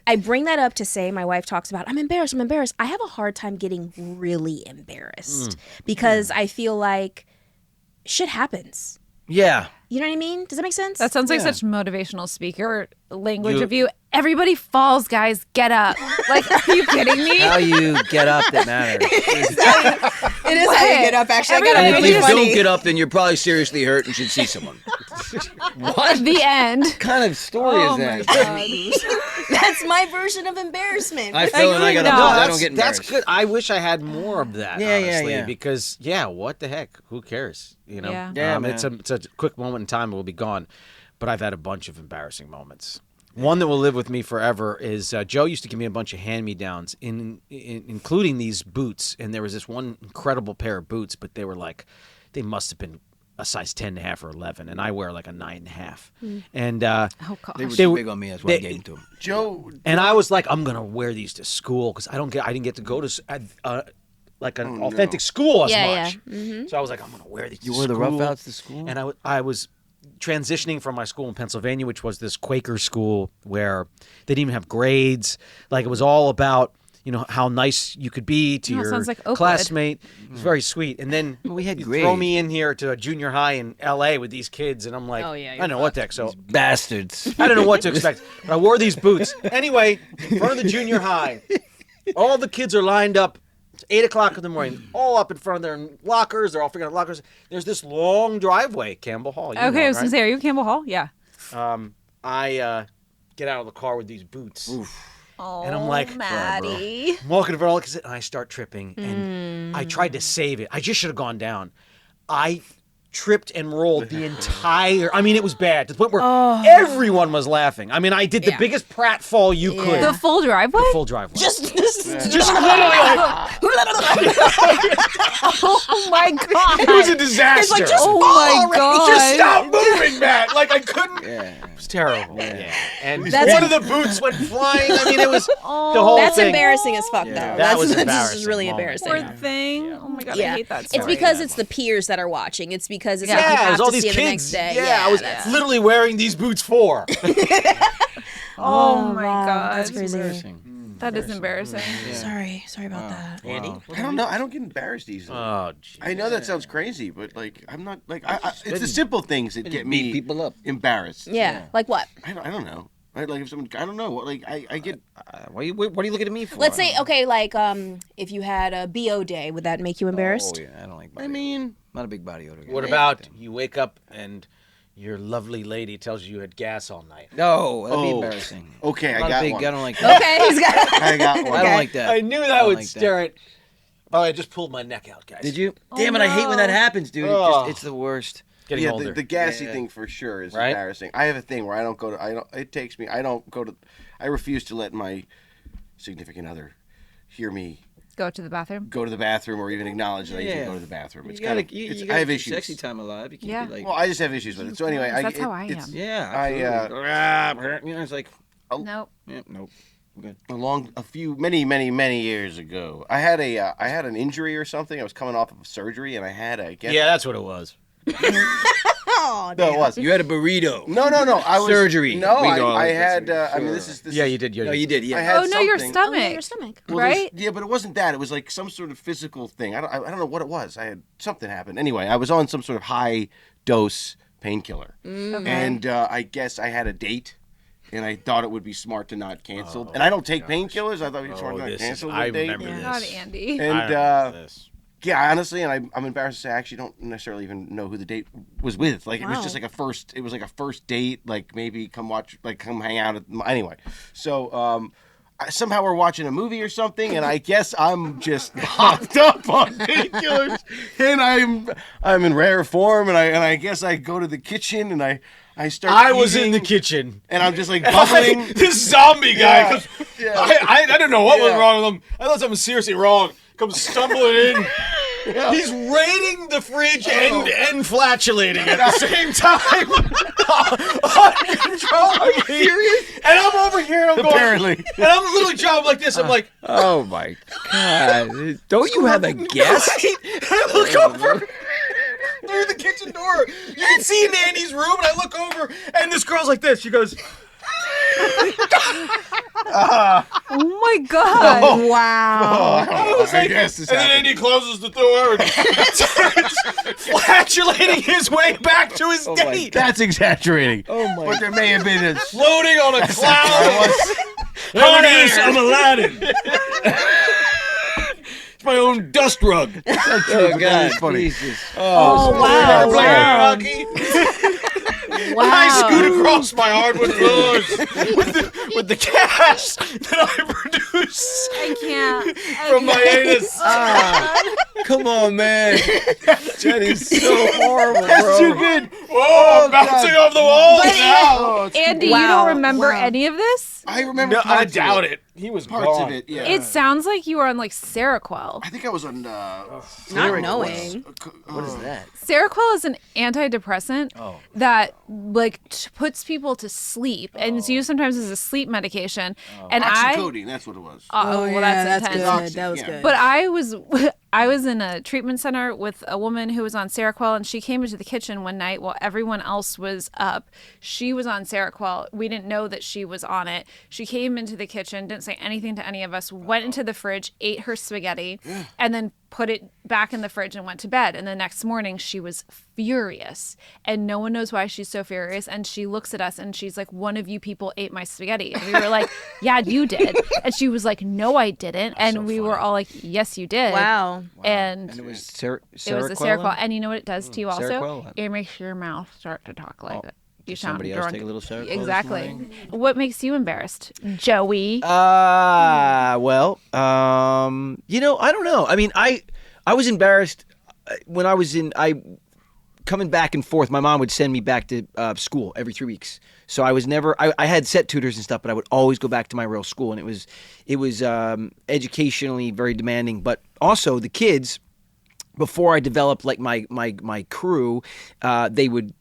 I bring that up to say, my wife talks about, I'm embarrassed. I have a hard time getting really embarrassed because I feel like shit happens. Yeah. You know what I mean? Does that make sense? That sounds like Yeah. such motivational speaker language of you. Everybody falls, guys. Get up. Like, are you kidding me? How you get up that matters. it is how you get up, actually. Everybody- And if It's you funny. don't get up, then you're probably seriously hurt and should see someone. What The end. kind of story Oh is my that? God. That's my version of embarrassment. I fell and I got No, up. I don't that's, get that's embarrassed. good. I wish I had more of that. Yeah, yeah, honestly, yeah. Because what the heck? Who cares? You know, Yeah. Yeah, it's man. a quick moment in time. It will be gone. But I've had a bunch of embarrassing moments. One that will live with me forever is Joe used to give me a bunch of hand-me-downs, including these boots. And there was this one incredible pair of boots, but they were like, they must have been a size 10.5 or 11, and I wear like a 9.5. And Oh, gosh. They were They too were- big on me. That's why I they- gave them to him. Joe, and I was like, I'm gonna wear these to school because I didn't get to go to like an authentic school as much. So I was like, I'm gonna wear these. You to wore the rough school. outs to school? And I was transitioning from my school in Pennsylvania, which was this Quaker school where they didn't even have grades. Like it was all about how nice you could be to Oh, it your sounds like Oakwood. classmate. It was very sweet. And then we had you grades. throw me in here to a junior high in L.A. with these kids, and I'm like, Oh, yeah, I you're don't know what the heck. So Bastards. I don't know what to expect. But I wore these boots. Anyway, in front of the junior high, all the kids are lined up. It's 8 o'clock in the morning, all up in front of their lockers. They're all figuring out lockers. There's this long driveway, Campbell Hall. You know Okay, I it, was going right? to say, are you Campbell Hall? Yeah. I get out of the car with these boots. Oh, And I'm like, Maddie. I'm walking in front of all the kids, and I start tripping. And I tried to save it. I just should have gone down. I tripped and rolled the entire. I mean, it was bad to the point where everyone was laughing. I mean, I did the biggest pratfall you could. The full driveway? Full driveway. Just literally like, Oh my god! it was a disaster. It's like, just oh fall my already. god! Just stop moving, Matt. Like I couldn't. Yeah. It was terrible. Yeah. And That's- one of the boots went flying. I mean, it was the whole That's thing. embarrassing as fuck, though. That was That's embarrassing. just really Oh, embarrassing. Poor thing. Oh my god, I hate that It's story. because it's the peers that are watching. It's because it's like Yeah, you it have was all to these see it kids. the next day. Yeah, I was literally wearing these boots for. Oh my wow, god, that's crazy. that is embarrassing. Sorry about that. Andy? I don't know. I don't get embarrassed easily. Oh, geez. I know that sounds crazy, but like I'm not like it's the simple things that get beat me people up. embarrassed. Yeah, like what? I don't know. Right? Like if someone, I don't know. Like I get. What are you looking at me for? Let's say, okay, like if you had a BO day, would that make you embarrassed? Oh yeah, I don't like. Body I mean, odor. Not a big body odor guy. What about you wake up and your lovely lady tells you you had gas all night? No, that'd be Oh. embarrassing. Okay, I'm I not got big, one. I don't like that. Okay, he's got. I got one. I don't like that. I knew that don't would like that. stare it. Oh, I just pulled my neck out, guys. Did you? Damn it! I hate when that happens, dude. Oh. It's the worst. Getting Yeah, older. the gassy Yeah. thing for sure is Right? embarrassing. I have a thing where I don't go to. I don't. It takes me. I don't go to. I refuse to let my significant other hear me Go to the bathroom. go to the bathroom or even acknage that I even Yeah. go to the bathroom. It's You kind gotta, of. you It's, gotta I have keep issues. Sexy time alive. You can't Yeah. be like. Well, I just have issues with it. So anyway, That's how I am. yeah. I, absolutely. Nope. Yeah, nope. We're good. many years ago, I had an injury or something. I was coming off of surgery, and I had a Yeah, that's what it was. Oh, No, it was. You had a burrito. No. I was Surgery. No, We don't I like had. that. I mean, this is. Yeah, you did. No, you did. Yeah. I had Oh no, your something. stomach. your stomach. Well, there's- right? Yeah, but it wasn't that. It was like some sort of physical thing. I don't know what it was. I had something happen. Anyway, I was on some sort of high dose painkiller, and I guess I had a date. And I thought it would be smart to not cancel. And I don't take painkillers. I thought it would be smart to not cancel I the date. remember this. God, Andy. And I remember this. yeah, honestly, and I'm embarrassed to say I actually don't necessarily even know who the date was with. Like it was Wow. just like a first. It was like a first date. Like maybe come hang out. Anyway, so somehow we're watching a movie or something, and I guess I'm just hopped up on painkillers, and I'm in rare form, and I guess I go to the kitchen and I start. I was in the eating, kitchen. and I'm just like bubbling. This zombie guy. Yeah, 'cause yeah. I didn't know what was Yeah. wrong with him. I thought something was seriously wrong. Comes stumbling in. He's raiding the fridge and flatulating at the same time. Uncontrollably. And I'm over here and I'm going. Apparently. And I'm literally job like this. I'm like, Oh my god! Don't you have a guest? I look over through the kitchen door. You can see in Andy's room, and I look over, and this girl's like this. She goes, Oh my god. Wow. I guess this and then happened. Andy closes the door and starts flatulating his way back to his date. That's exaggerating. Oh my! But there may have been a. Floating on a cloud. Look at this! I'm Aladdin. It's my own dust rug. Oh god! It's funny. Jesus. Oh, wow. Wow. Wow. I scoot across my hardwood floors with the gas that I produce I can't. from my anus. Come on, man. That is so horrible, bro. Too good. Whoa, I'm bouncing off the walls now. Andy, you Wow. don't remember Wow. any of this? I remember. No, I parts doubt of it. He was Parts gone. of it. Yeah. It sounds like you were on like Seroquel. I think I was on. Not knowing. What is that? Seroquel is an antidepressant that like puts people to sleep and it's used sometimes as a sleep medication. And Oxycodone. That's what it was. well, that's intense. good. That was Yeah. good. But I was in a treatment center with a woman who was on Seroquel, and she came into the kitchen one night while everyone else was up. She was on Seroquel. We didn't know that she was on it. She came into the kitchen, didn't say anything to any of us, went into the fridge, ate her spaghetti, and then put it back in the fridge and went to bed. And the next morning, she was furious. And no one knows why she's so furious. And she looks at us and she's like, one of you people ate my spaghetti. And we were like, yeah, you did. And she was like, no, I didn't. And we were all like, yes, you did. Wow. And And it was it was the Seroquel. And you know what it does to you also? Seroquel? It makes your mouth start to talk like that. You sound somebody else drunk. take a little Seroquel this Exactly. morning? What makes you embarrassed, Joey? Well, I don't know. I mean, I was embarrassed when I was in coming back and forth. My mom would send me back to school every 3 weeks. So I was never. I had set tutors and stuff, but I would always go back to my real school, and it was educationally very demanding. But also the kids, before I developed like my crew, they would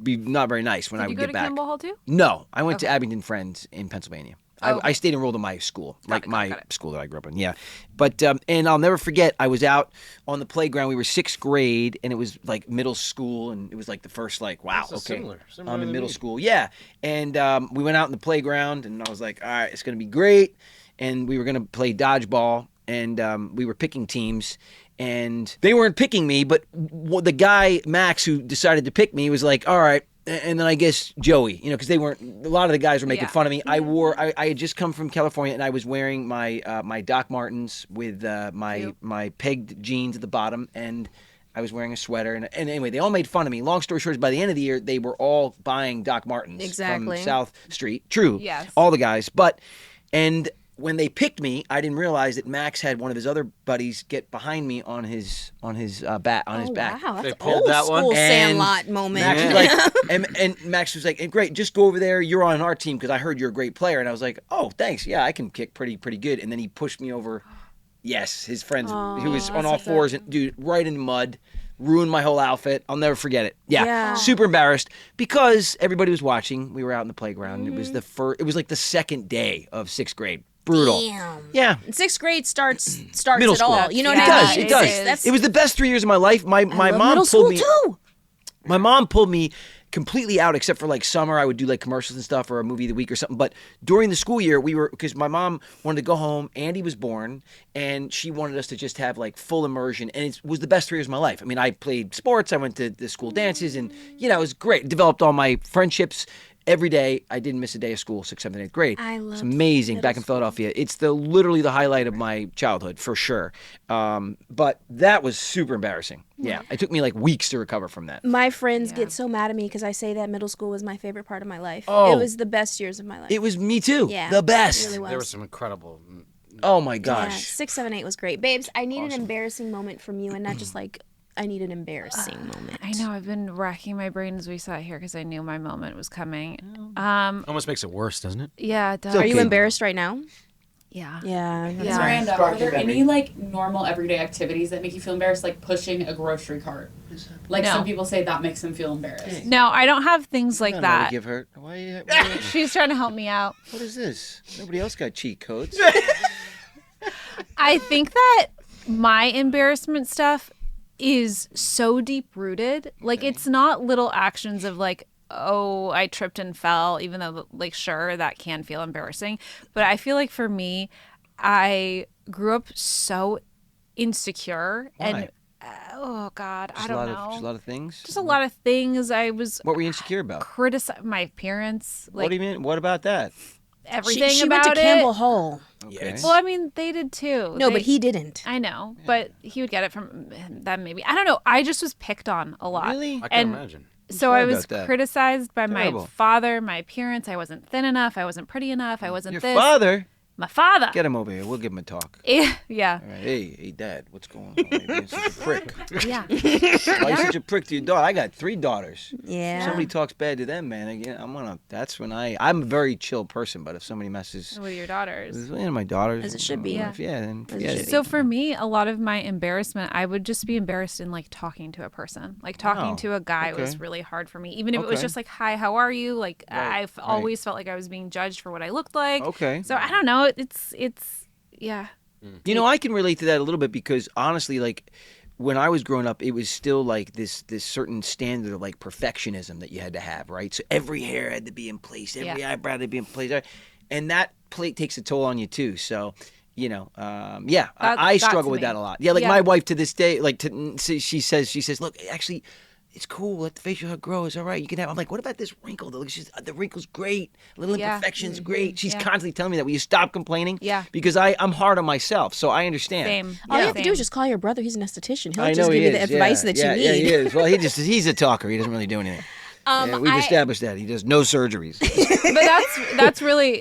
be not very nice when I Did you would go get to back. Campbell Hall too? No, I went to Abington Friends in Pennsylvania. I stayed enrolled in my school, Got it. school that I grew up in. Yeah, but and I'll never forget. I was out on the playground. We were 6th grade, and it was like middle school, and it was like the first like, wow, This is okay, similar I'm in to middle me. school. Yeah, and we went out in the playground, and I was like, all right, it's gonna be great, and we were gonna play dodgeball, and we were picking teams. And they weren't picking me, but the guy, Max, who decided to pick me was like, all right. And then I guess Joey, because they weren't, a lot of the guys were making fun of me. I had just come from California, and I was wearing my Doc Martens with my pegged jeans at the bottom, and I was wearing a sweater. And anyway, they all made fun of me. Long story short, is by the end of the year, they were all buying Doc Martens Exactly. from South Street. True. Yes. All the guys. And when they picked me, I didn't realize that Max had one of his other buddies get behind me on his back. Wow, They that's pulled old that one? school And Sandlot moment. Max was like, and Max was like, great, just go over there. You're on our team because I heard you're a great player. And I was like, oh, thanks. Yeah, I can kick pretty good. And then he pushed me over. Yes, his friends, who was on all fours, and dude, right in the mud, ruined my whole outfit. I'll never forget it. Yeah, super embarrassed because everybody was watching. We were out in the playground. It was it was like the second day of 6th grade. Brutal. Damn. Yeah. And 6th grade starts Middle it school. all. You know It what does. I mean? It does. That's- It was the best 3 years of my life. My I love mom middle pulled school me. too. My mom pulled me completely out, except for like summer. I would do like commercials and stuff, or a movie of the week or something. But during the school year, because my mom wanted to go home. Andy was born, and she wanted us to just have like full immersion. And it was the best 3 years of my life. I mean, I played sports. I went to the school dances, and it was great. Developed all my friendships. Every day, I didn't miss a day of school, 6th, 7th, and 8th grade. I loved It's amazing back in school. Philadelphia. It's literally the highlight of my childhood, for sure. But that was super embarrassing. Yeah, it took me like weeks to recover from that. My friends get so mad at me because I say that middle school was my favorite part of my life. Oh. It was the best years of my life. It was me too. Yeah, the best. It really was. There were some incredible. Oh my Yeah, gosh. 6, 7, 8 was great. Babes, I need an embarrassing moment from you and not just like, I need an embarrassing moment. I know. I've been racking my brain as we sat here because I knew my moment was coming. Almost makes it worse, doesn't it? Yeah, it does. Are you okay. embarrassed right now? Yeah. Yeah. Yeah. Miranda, are there any like normal everyday activities that make you feel embarrassed, like pushing a grocery cart? Like No. some people say that makes them feel embarrassed. No, I don't have things like I don't know how to that. give her. Why? She's trying to help me out. What is this? Nobody else got cheat codes. I think that my embarrassment stuff is so deep rooted. Like, it's not little actions of like, oh, I tripped and fell, even though, like, sure, that can feel embarrassing. But I feel like for me, I grew up so insecure. Why? And, oh, God, I don't know. Just a lot of things. Just a lot of things. I was What were you insecure about? criticizing my appearance. Like, What do you mean? What about that? everything she about went to it. Campbell Hall. Okay. Well, I mean, they did too. No, They- but he didn't. I know, but he would get it from them maybe. I don't know. I just was picked on a lot. Really? I can And imagine. so sorry I was about that. criticized by Terrible. my father, my appearance. I wasn't thin enough. I wasn't pretty enough. I wasn't Your this. father. My father. Get him over here. We'll give him a talk. Yeah. All right. Hey, Dad. What's going on? Why you being such a prick? Yeah. Why you such a prick to your daughter? I got 3 daughters. Yeah. If somebody talks bad to them, man, again, that's when I'm a very chill person, but if somebody messes With your daughters. with my daughters, As it should be. Yeah, then forget it. So for me, a lot of my embarrassment, I would just be embarrassed in like talking to a person. Like talking Wow. to a guy was Okay. really hard for me. Even if it was Okay. just like, hi, how are you? Like Right, I've always felt like I was being judged for what I looked like. Okay. So I don't know. It's yeah. You know, I can relate to that a little bit because honestly, like when I was growing up, it was still like this certain standard of like perfectionism that you had to have, right? So every hair had to be in place, every eyebrow had to be in place, and that plate takes a toll on you too. So. You know, I got struggle to with me. that a lot. Yeah, like Yeah. my wife to this day, like she says, look, actually, it's cool. Let the facial hair grow. It's all right. You can have. I'm like, what about this wrinkle? The wrinkle's great. Little Yeah. imperfections, great. She's Yeah. constantly telling me that. Will you stop complaining? Yeah. Because I'm hard on myself, so I understand. Same. All you Yeah. have to do is just call your brother. He's an esthetician. He'll I just know give he you the is, advice yeah. that you Yeah, need. he is. Well, he's a talker. He doesn't really do anything. Yeah, we've established that he does no surgeries. But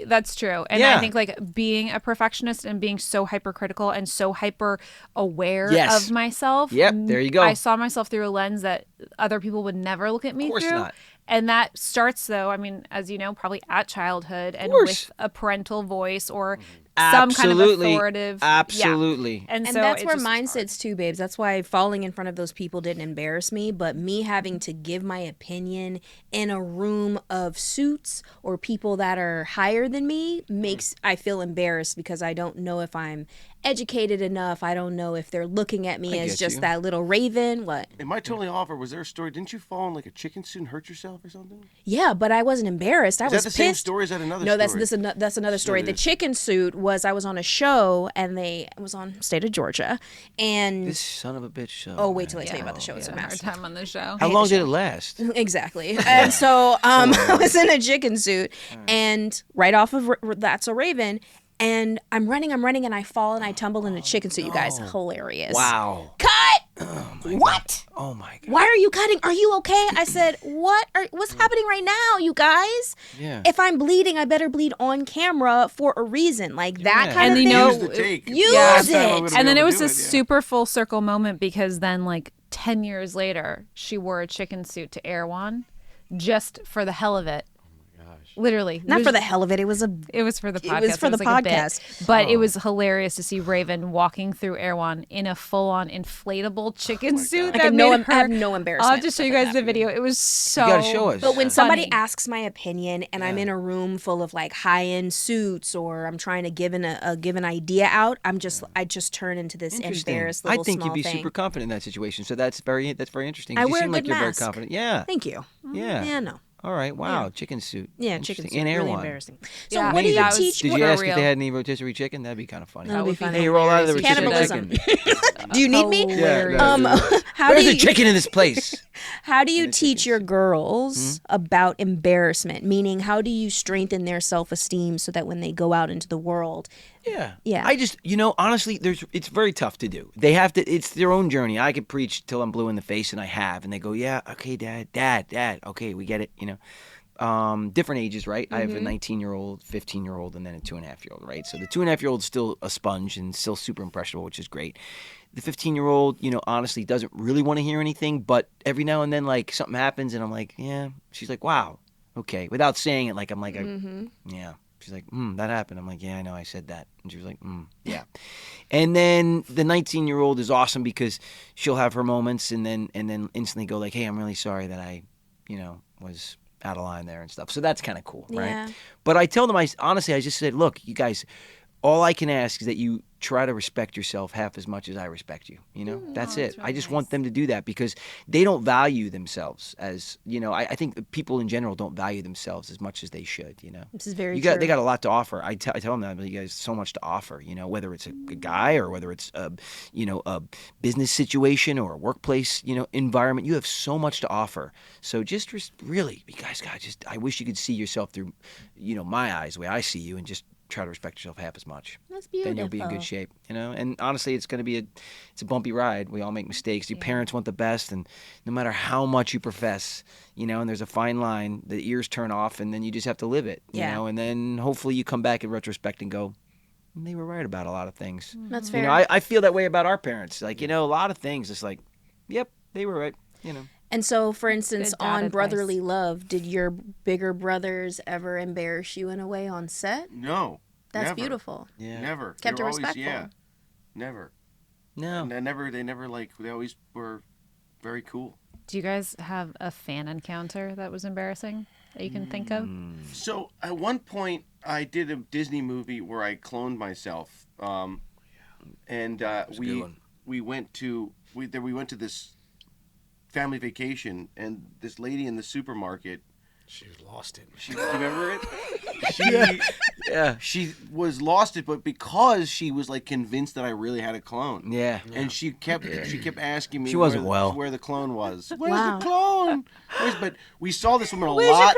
that's true. And Yeah. I think like being a perfectionist and being so hypercritical and so hyper aware Yes. of myself. Yep, there you go. I saw myself through a lens that other people would never look at me Of course through. not. And that starts though, I mean, as you know, probably at childhood and course. with a parental voice or some kind of Absolutely. authoritative. Absolutely. Yeah. And And so that's it where just- mine sits too, babes. That's why falling in front of those people didn't embarrass me, but me having to give my opinion in a room of suits or people that are higher than me makes I feel embarrassed because I don't know if I'm educated enough. I don't know if they're looking at me I as get just you. that little raven. What? Am I totally off, or was there a story? Didn't you fall in like a chicken suit and hurt yourself or something? Yeah, but I wasn't embarrassed. I Is was that the pissed. same story? Is that another No, story? that's another story. it The is. chicken suit was I was on a show and it was on State of Georgia, and This son of a bitch show. oh, wait till I man. tell you about the show. It's a hard mess. time on the show. How long did it last? Exactly. And so I was in a chicken suit and right off of That's a Raven. And I'm running, and I fall and I tumble in a chicken suit, you guys. Hilarious. Wow. Cut! What? Oh my god. Why are you cutting? Are you okay? I said, what's happening right now, you guys? Yeah. If I'm bleeding, I better bleed on camera for a reason. Like that Yeah. kind And of you thing. know- Use the take. Use Last time I it. would've been And then able it to was do a yeah. super full circle moment because then like 10 years later, she wore a chicken suit to Erewhon just for the hell of it. Literally. Not for the hell of it. It was It was for the podcast. It was for the like a bit. podcast. But it was hilarious to see Raven walking through Erewhon in a full-on inflatable chicken suit. I That have made no- her, I have no embarrassment I'll just show you with guys the video. It was so. gotta show us. But when somebody funny. asks my opinion and I'm in a room full of like high-end suits or I'm trying to give an idea out, I just turn into this Interesting. embarrassed I little think small you'd be thing. super confident in that situation. So that's very interesting. I You wear seem a like good you're mask. very confident. Yeah. Thank you. Yeah. Yeah, no. All right. Wow. Chicken suit. Yeah, chicken Interesting. suit. In Really Erewhon. embarrassing. So Yeah, what do you that was- teach? Did what- you ask real. if they had any rotisserie chicken? That'd be kind of funny. That'll be would be funny. Hey, you roll out of the rotisserie Cannibalism. chicken. Do you need me? Hilarious. How do Where's the you chicken in this place? How do you teach your girls about embarrassment? Meaning, how do you strengthen their self-esteem so that when they go out into the world, Yeah. Yeah. I just, honestly, it's very tough to do. They have to, it's their own journey. I could preach till I'm blue in the face, and I have. And they go, yeah, okay, dad, okay, we get it, different ages, right? I have a 19-year-old, 15-year-old, and then a 2.5-year-old, right? So the 2.5-year-old's still a sponge and still super impressionable, which is great. The 15-year-old, honestly doesn't really want to hear anything, but every now and then, like, something happens, and I'm like, yeah. She's like, wow, okay. Without saying it, like, I'm like, yeah. She's like, that happened. I'm like, yeah, I know, I said that. And she was like, yeah. And then the 19-year-old is awesome because she'll have her moments and then instantly go like, hey, I'm really sorry that I, was out of line there and stuff. So that's kind of cool, Yeah. right? But I tell them, I just said, look, you guys, all I can ask is that you try to respect yourself half as much as I respect you. That's it. I just want them to do that because they don't value themselves as, I think people in general don't value themselves as much as they should, this is very They true. got a lot to offer. I tell them that, you guys so much to offer, whether it's a guy or whether it's a business situation or a workplace, environment, you have so much to offer. So just really, you guys, I wish you could see yourself through, my eyes, the way I see you, and just try to respect yourself half as much. That's Then you'll be in beautiful. good shape, And honestly, it's going to be it's a bumpy ride. We all make mistakes. Your parents want the best, and no matter how much you profess, and there's a fine line, the ears turn off, and then you just have to live it, Yeah. And then hopefully you come back in retrospect and go, they were right about a lot of things. That's fair. I feel that way about our parents. Like, a lot of things. It's like, yep, they were right. And so, for instance, Good dad on advice. Brotherly Love, did your bigger brothers ever embarrass you in a way on set? No. That's never. beautiful. Yeah. Never. Kept They it were always- respectful. Yeah. Never. No. And they always were very cool. Do you guys have a fan encounter that was embarrassing that you can think of? So at one point, I did a Disney movie where I cloned myself, and a good one. we went to this family vacation, and this lady in the supermarket. She lost it. Do you remember it? Yeah. she was lost it, but because she was like convinced that I really had a clone. Yeah. And she kept asking me She wasn't where the clone was. Where's Wow. the clone? But we saw this woman a Where's your lot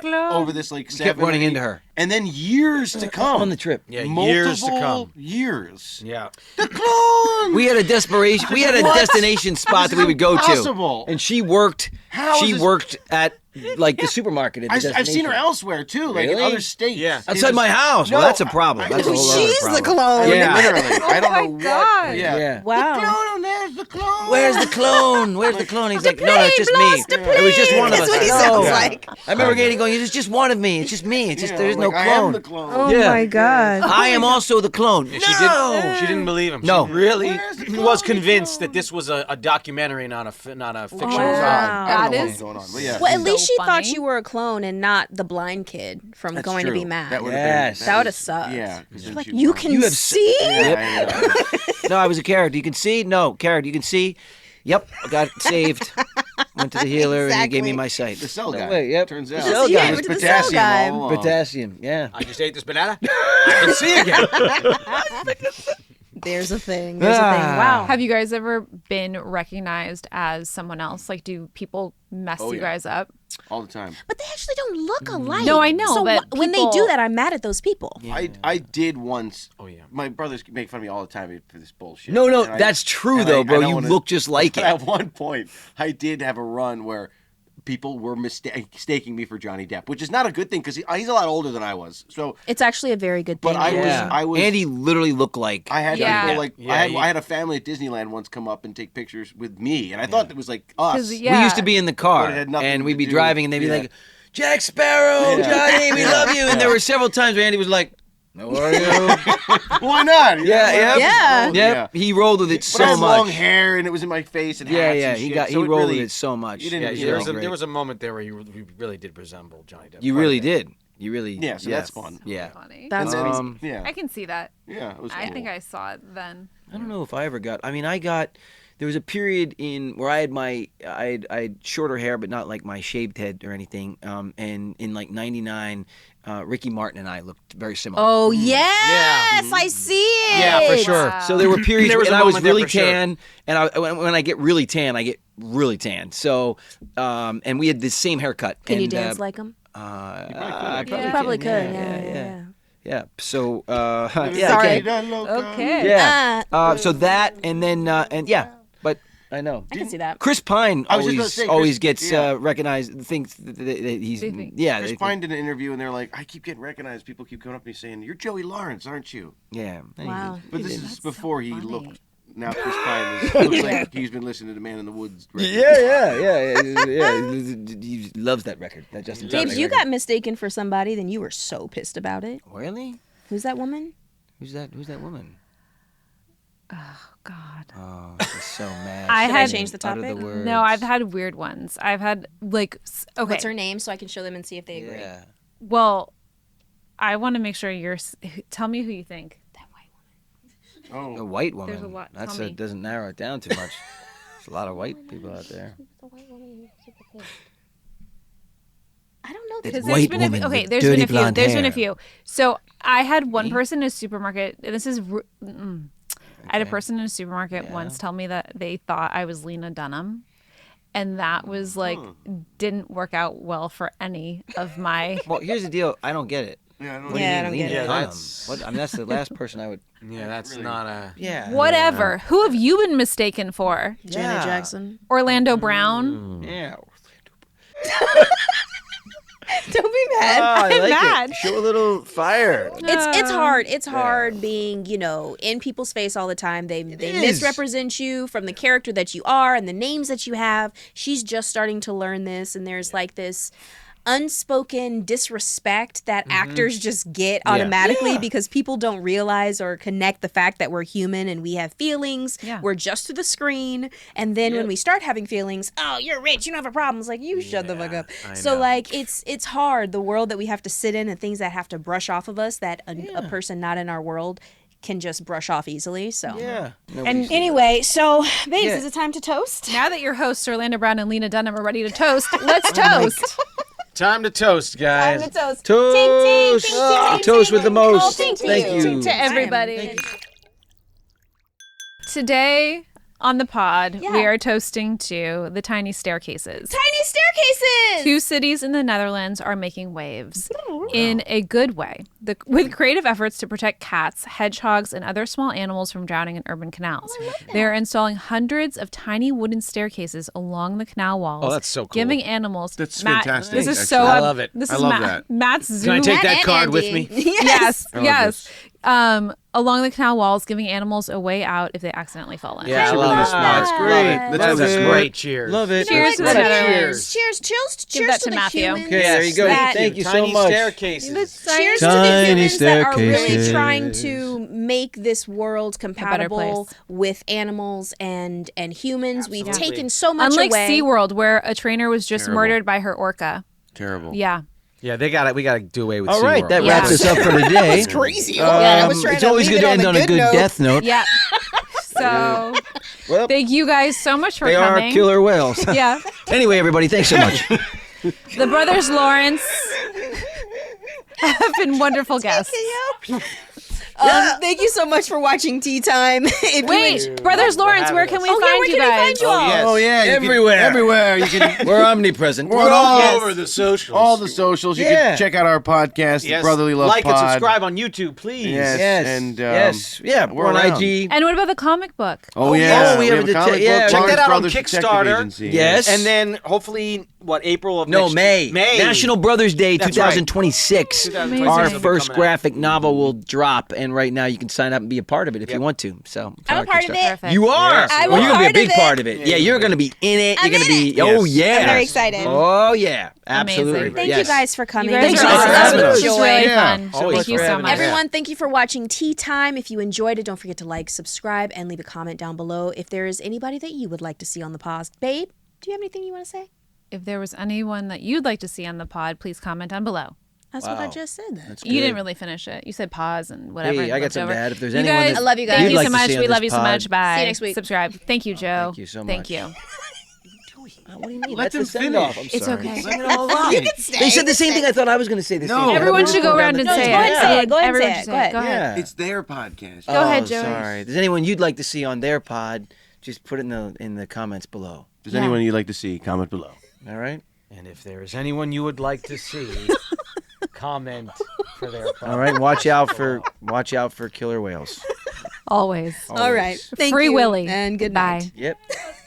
clone? over this like 7 kept running or 8 into her. and then years to come On the trip. Yeah, multiple years to come. years. Yeah. The clone. We had a destination spot that we would go Impossible. to. And she worked How she is this- worked at like the supermarket at the I've seen destination. her elsewhere too, like in Really? other states. Yeah. Outside my house. Well, that's a problem. That's a whole other She's the problem. clone. Yeah. Literally. I don't my know God. what. Yeah. Yeah. Wow. There's the clone. Where's the clone? Where's the clone? He's like, no, it's just plane, me. lost the It was just plane. one of That's us. what he No. sounds like. I remember Katie going, it's just one of me. It's just me. It's just there's no I am clone. the clone. Oh Yeah. my God. I am also the clone. And No. she didn't believe him. No. She really Where's the was clone? convinced that this was a documentary, not a fictional Wow. film. I don't know That what's is going on. But yeah. Well, at So least she thought funny. you were a clone and not the blind kid from That's Going to true. Be Mad. That would Yes. have That been. would've sucked. Yeah. 'cause then Like, she you was- can You have see? Yeah, I know. No, I was a character. You can see? No, character. You can see? Yep, I got saved. Went to the healer and he gave me Exactly. my sight. The cell No guy. way, yep. Turns The out. cell Yeah, guy. he It went was to the cell potassium guy. all along. Potassium, yeah. I just ate this banana. I can see again. There's a thing. There's a thing. Wow. Have you guys ever been recognized as someone else? Like, do people mess Oh, you yeah. guys up? All the time. But they actually don't look alike. No, I know, So but when they people- do that, I'm mad at those people. I did once. Oh, yeah. My brothers make fun of me all the time for this bullshit. No, And I- that's true, and though, I bro. don't You wanna- look just like it. At one point, I did have a run where people were mistaking me for Johnny Depp, which is not a good thing because he's a lot older than I was. So, It's actually a very good thing. but I Yeah. was. Andy literally looked like. I had Yeah. people like Yeah, I had a family at Disneyland once come up and take pictures with me, and I thought it was like us. 'Cause, We yeah. used to be in the car But it had nothing and we'd to be do- driving and they'd be yeah. like, Jack Sparrow, Yeah. Johnny, we love you. And there were several times where Andy was like, how are you? Why not? Yeah. Yeah. Yep. He rolled with it But I so had long much. hair and it was in my face and Yeah, hats yeah. and He shit, got he so it rolled really, with it so much. you didn't- Yeah, you you're There was, a, great. there was a moment there where you really did resemble Johnny Depp. You Quite a really bit. did. You really. Yeah, so that's fun. Yeah. Funny. That's And then- crazy. Yeah, I can see that. yeah, it was I cool. think I saw it then. I don't know if I ever got. I mean, there was a period in where I had shorter hair, but not like my shaved head or anything. And in like '99, Ricky Martin and I looked very similar. Oh, yes. I see it. Yeah, for sure. So there were periods There was when a I was moment there really for sure. tan, and when I get really tan, I get really tan. So, and we had the same haircut. Can you and, dance like him? I You probably could. Yeah. Yeah. Yeah. So, yeah. Sorry. I can. Okay. Yeah. So that, and then, and yeah, but I know. I can see that. Chris Pine I was just gonna say, always Chris- gets yeah. recognized. Thinks that he's They think- yeah. Chris they Pine think- did an interview and they're like, I keep getting recognized. People keep coming up to me saying, "You're Joey Lawrence, aren't you?" Yeah. Wow. But this is before he funny. looked. Now Chris Pine looks like he's been listening to the Man in the Woods. record. Yeah. He loves that record. That Justin. James, Timberlake you record. got mistaken for somebody, then you were so pissed about it. Really? Who's that woman? Who's that woman? God. Oh, she's so mad. I Should I had- change the Utter topic? words. No, I've had weird ones. I've had like okay. What's her name so I can show them and see if they agree? Yeah. Well, I want to make sure tell me who you think. A Oh, white woman. There's a lot- That's tell me. doesn't narrow it down too much. There's a lot of white people out there. I don't know. It's Because white there's been woman okay, with there's dirty been a few. blonde There's been a hair. few. So I had one person in a supermarket. And this is. I had a person in a supermarket once tell me that they thought I was Lena Dunham, and that was like didn't work out well for any of my. Well, here's the deal. I don't get it. yeah, I don't What know. do you Yeah, I mean, don't Lena get it. Dunham? That's- What? I mean, that's the last person I would. Yeah, that's not a. Yeah. Whatever. Who have you been mistaken for? Janet Jackson. Orlando Brown. Yeah. Don't be mad. I I'm like mad. it. Show a little fire. It's hard. It's hard being, in people's face all the time. They is. misrepresent you from the character that you are and the names that you have. She's just starting to learn this, and there's like this unspoken disrespect that actors just get automatically because people don't realize or connect the fact that we're human and we have feelings. Yeah. We're just to the screen, and then when we start having feelings, oh, you're rich, you don't have a problem. It's like, you shut the fuck up. So like it's hard, the world that we have to sit in and things that have to brush off of us that a person not in our world can just brush off easily. So Yeah. and anyway, so babes, Yeah. is it time to toast? Now that your hosts Orlando Brown and Lena Dunham are ready to toast, let's toast. Time to toast, guys. Time to toast. Toast. Tink, tink, tink, Ah, tink, toast tink, with the tink. most. Oh, tink to Thank you. you. Tink To everybody. Today on the pod, Yeah. we are toasting to the tiny staircases. Tiny staircases. 2 cities in the Netherlands are making waves in a good way, with creative efforts to protect cats, hedgehogs, and other small animals from drowning in urban canals. They are installing hundreds of tiny wooden staircases along the canal walls. Oh, that's so cool. Giving animals. That's Matt, fantastic, This is actually. so. I love it. This I is love that. Matt's Can Zoom. I take that and card with Andy. me? Yes, love yes. this. Along the canal walls, giving animals a way out if they accidentally fall in. Yeah, I Should love be it. smart. That's great. Love it. That's Love it. great. Cheers. Love it. Cheers to What the a Netherlands. Cheers. Cheers that to to the Matthew. humans. Okay, there you go. that- Thank you so Tiny much. staircases. Cheers to the Tiny humans that are really staircases. trying to make this world compatible place. with animals and humans. We've Absolutely. taken so much Unlike away. SeaWorld, where a trainer was just Terrible. murdered by her orca. Terrible. Yeah. Yeah, we got to do away with All right, SeaWorld. that Yeah. wraps us up for today. Crazy. I was trying It's to always leave good it to on end the on a good note. death note. Yeah. So, Well, thank you guys so much for they are coming. killer whales. Yeah. Anyway, everybody, thanks so much. The brothers Lawrence have been wonderful guests. Thank you so much for watching Tea Time. If Wait, brothers Lawrence, where can we Oh, yeah, find where you can we guys? find you all? Oh yeah, you can- Everywhere. everywhere. You can. We're omnipresent. We're all All over over the socials. all the socials. You Yeah. can check out our podcast, Yes. the Brotherly Love Like Pod. and subscribe on YouTube, please. Yes. Yes. And, yes. Yeah. We're on around. IG. And what about the comic book? Oh yeah, Oh, we have a to comic check- yeah, book, check Check Lawrence that out on Brothers Detective Kickstarter. Agency. Yes. And then hopefully, April of No, next May. May. National Brothers Day That's right. 2026. 2026 Our will be first coming out. graphic novel will drop, and right now you can sign up and be a part of it if you want to. So I'm a part of it. Perfect. You are. Yes, well, I'm you're gonna be a part big of it. part of it. Yeah, you're gonna be in it. I'm You're gonna in be. it. Oh Yes. yeah. I'm very excited. Oh yeah. Absolutely. Amazing. Thank Yes. you guys for You coming. guys Thanks are for Thanks for awesome. having us. This was really Yeah. fun. Always Thank you for so having much. us. Everyone, thank you for watching Tea Time. If you enjoyed it, don't forget to like, subscribe, and leave a comment down below. If there is anybody that you would like to see on the pod, babe, do you have anything you want to say? If there was anyone that you'd like to see on the pod, please comment down below. That's what I Wow. just said. Then. That's You good. didn't really finish it. You said pause and whatever. Hey, and I got left something to over. add. If there's You anyone guys, that I love you guys. Thank you'd you like so to much. see on We this love you so pod, much. Bye. See you next week. Subscribe. Thank you, Joe. Thank you so Thank much. you. What do you mean? Let That's the them send finish. off. I'm It's sorry. okay. Let it all ride. You can stay. They said the same thing I thought I was going to say. The No. same thing. Everyone We're should go going around down and the- say go ahead and say it. Go ahead and Everyone say should it. say Go ahead. Go ahead. Yeah. It's their podcast. Go ahead, Oh, Joey. sorry. If there's anyone you'd like to see on their pod, just put it in the comments below. If there's anyone you'd like to see, comment below. All right. And if there is anyone you would like to see, comment for their All right. Watch out for killer whales. Always. All right. Thank Free you. Willy. And good Bye. night. Yep.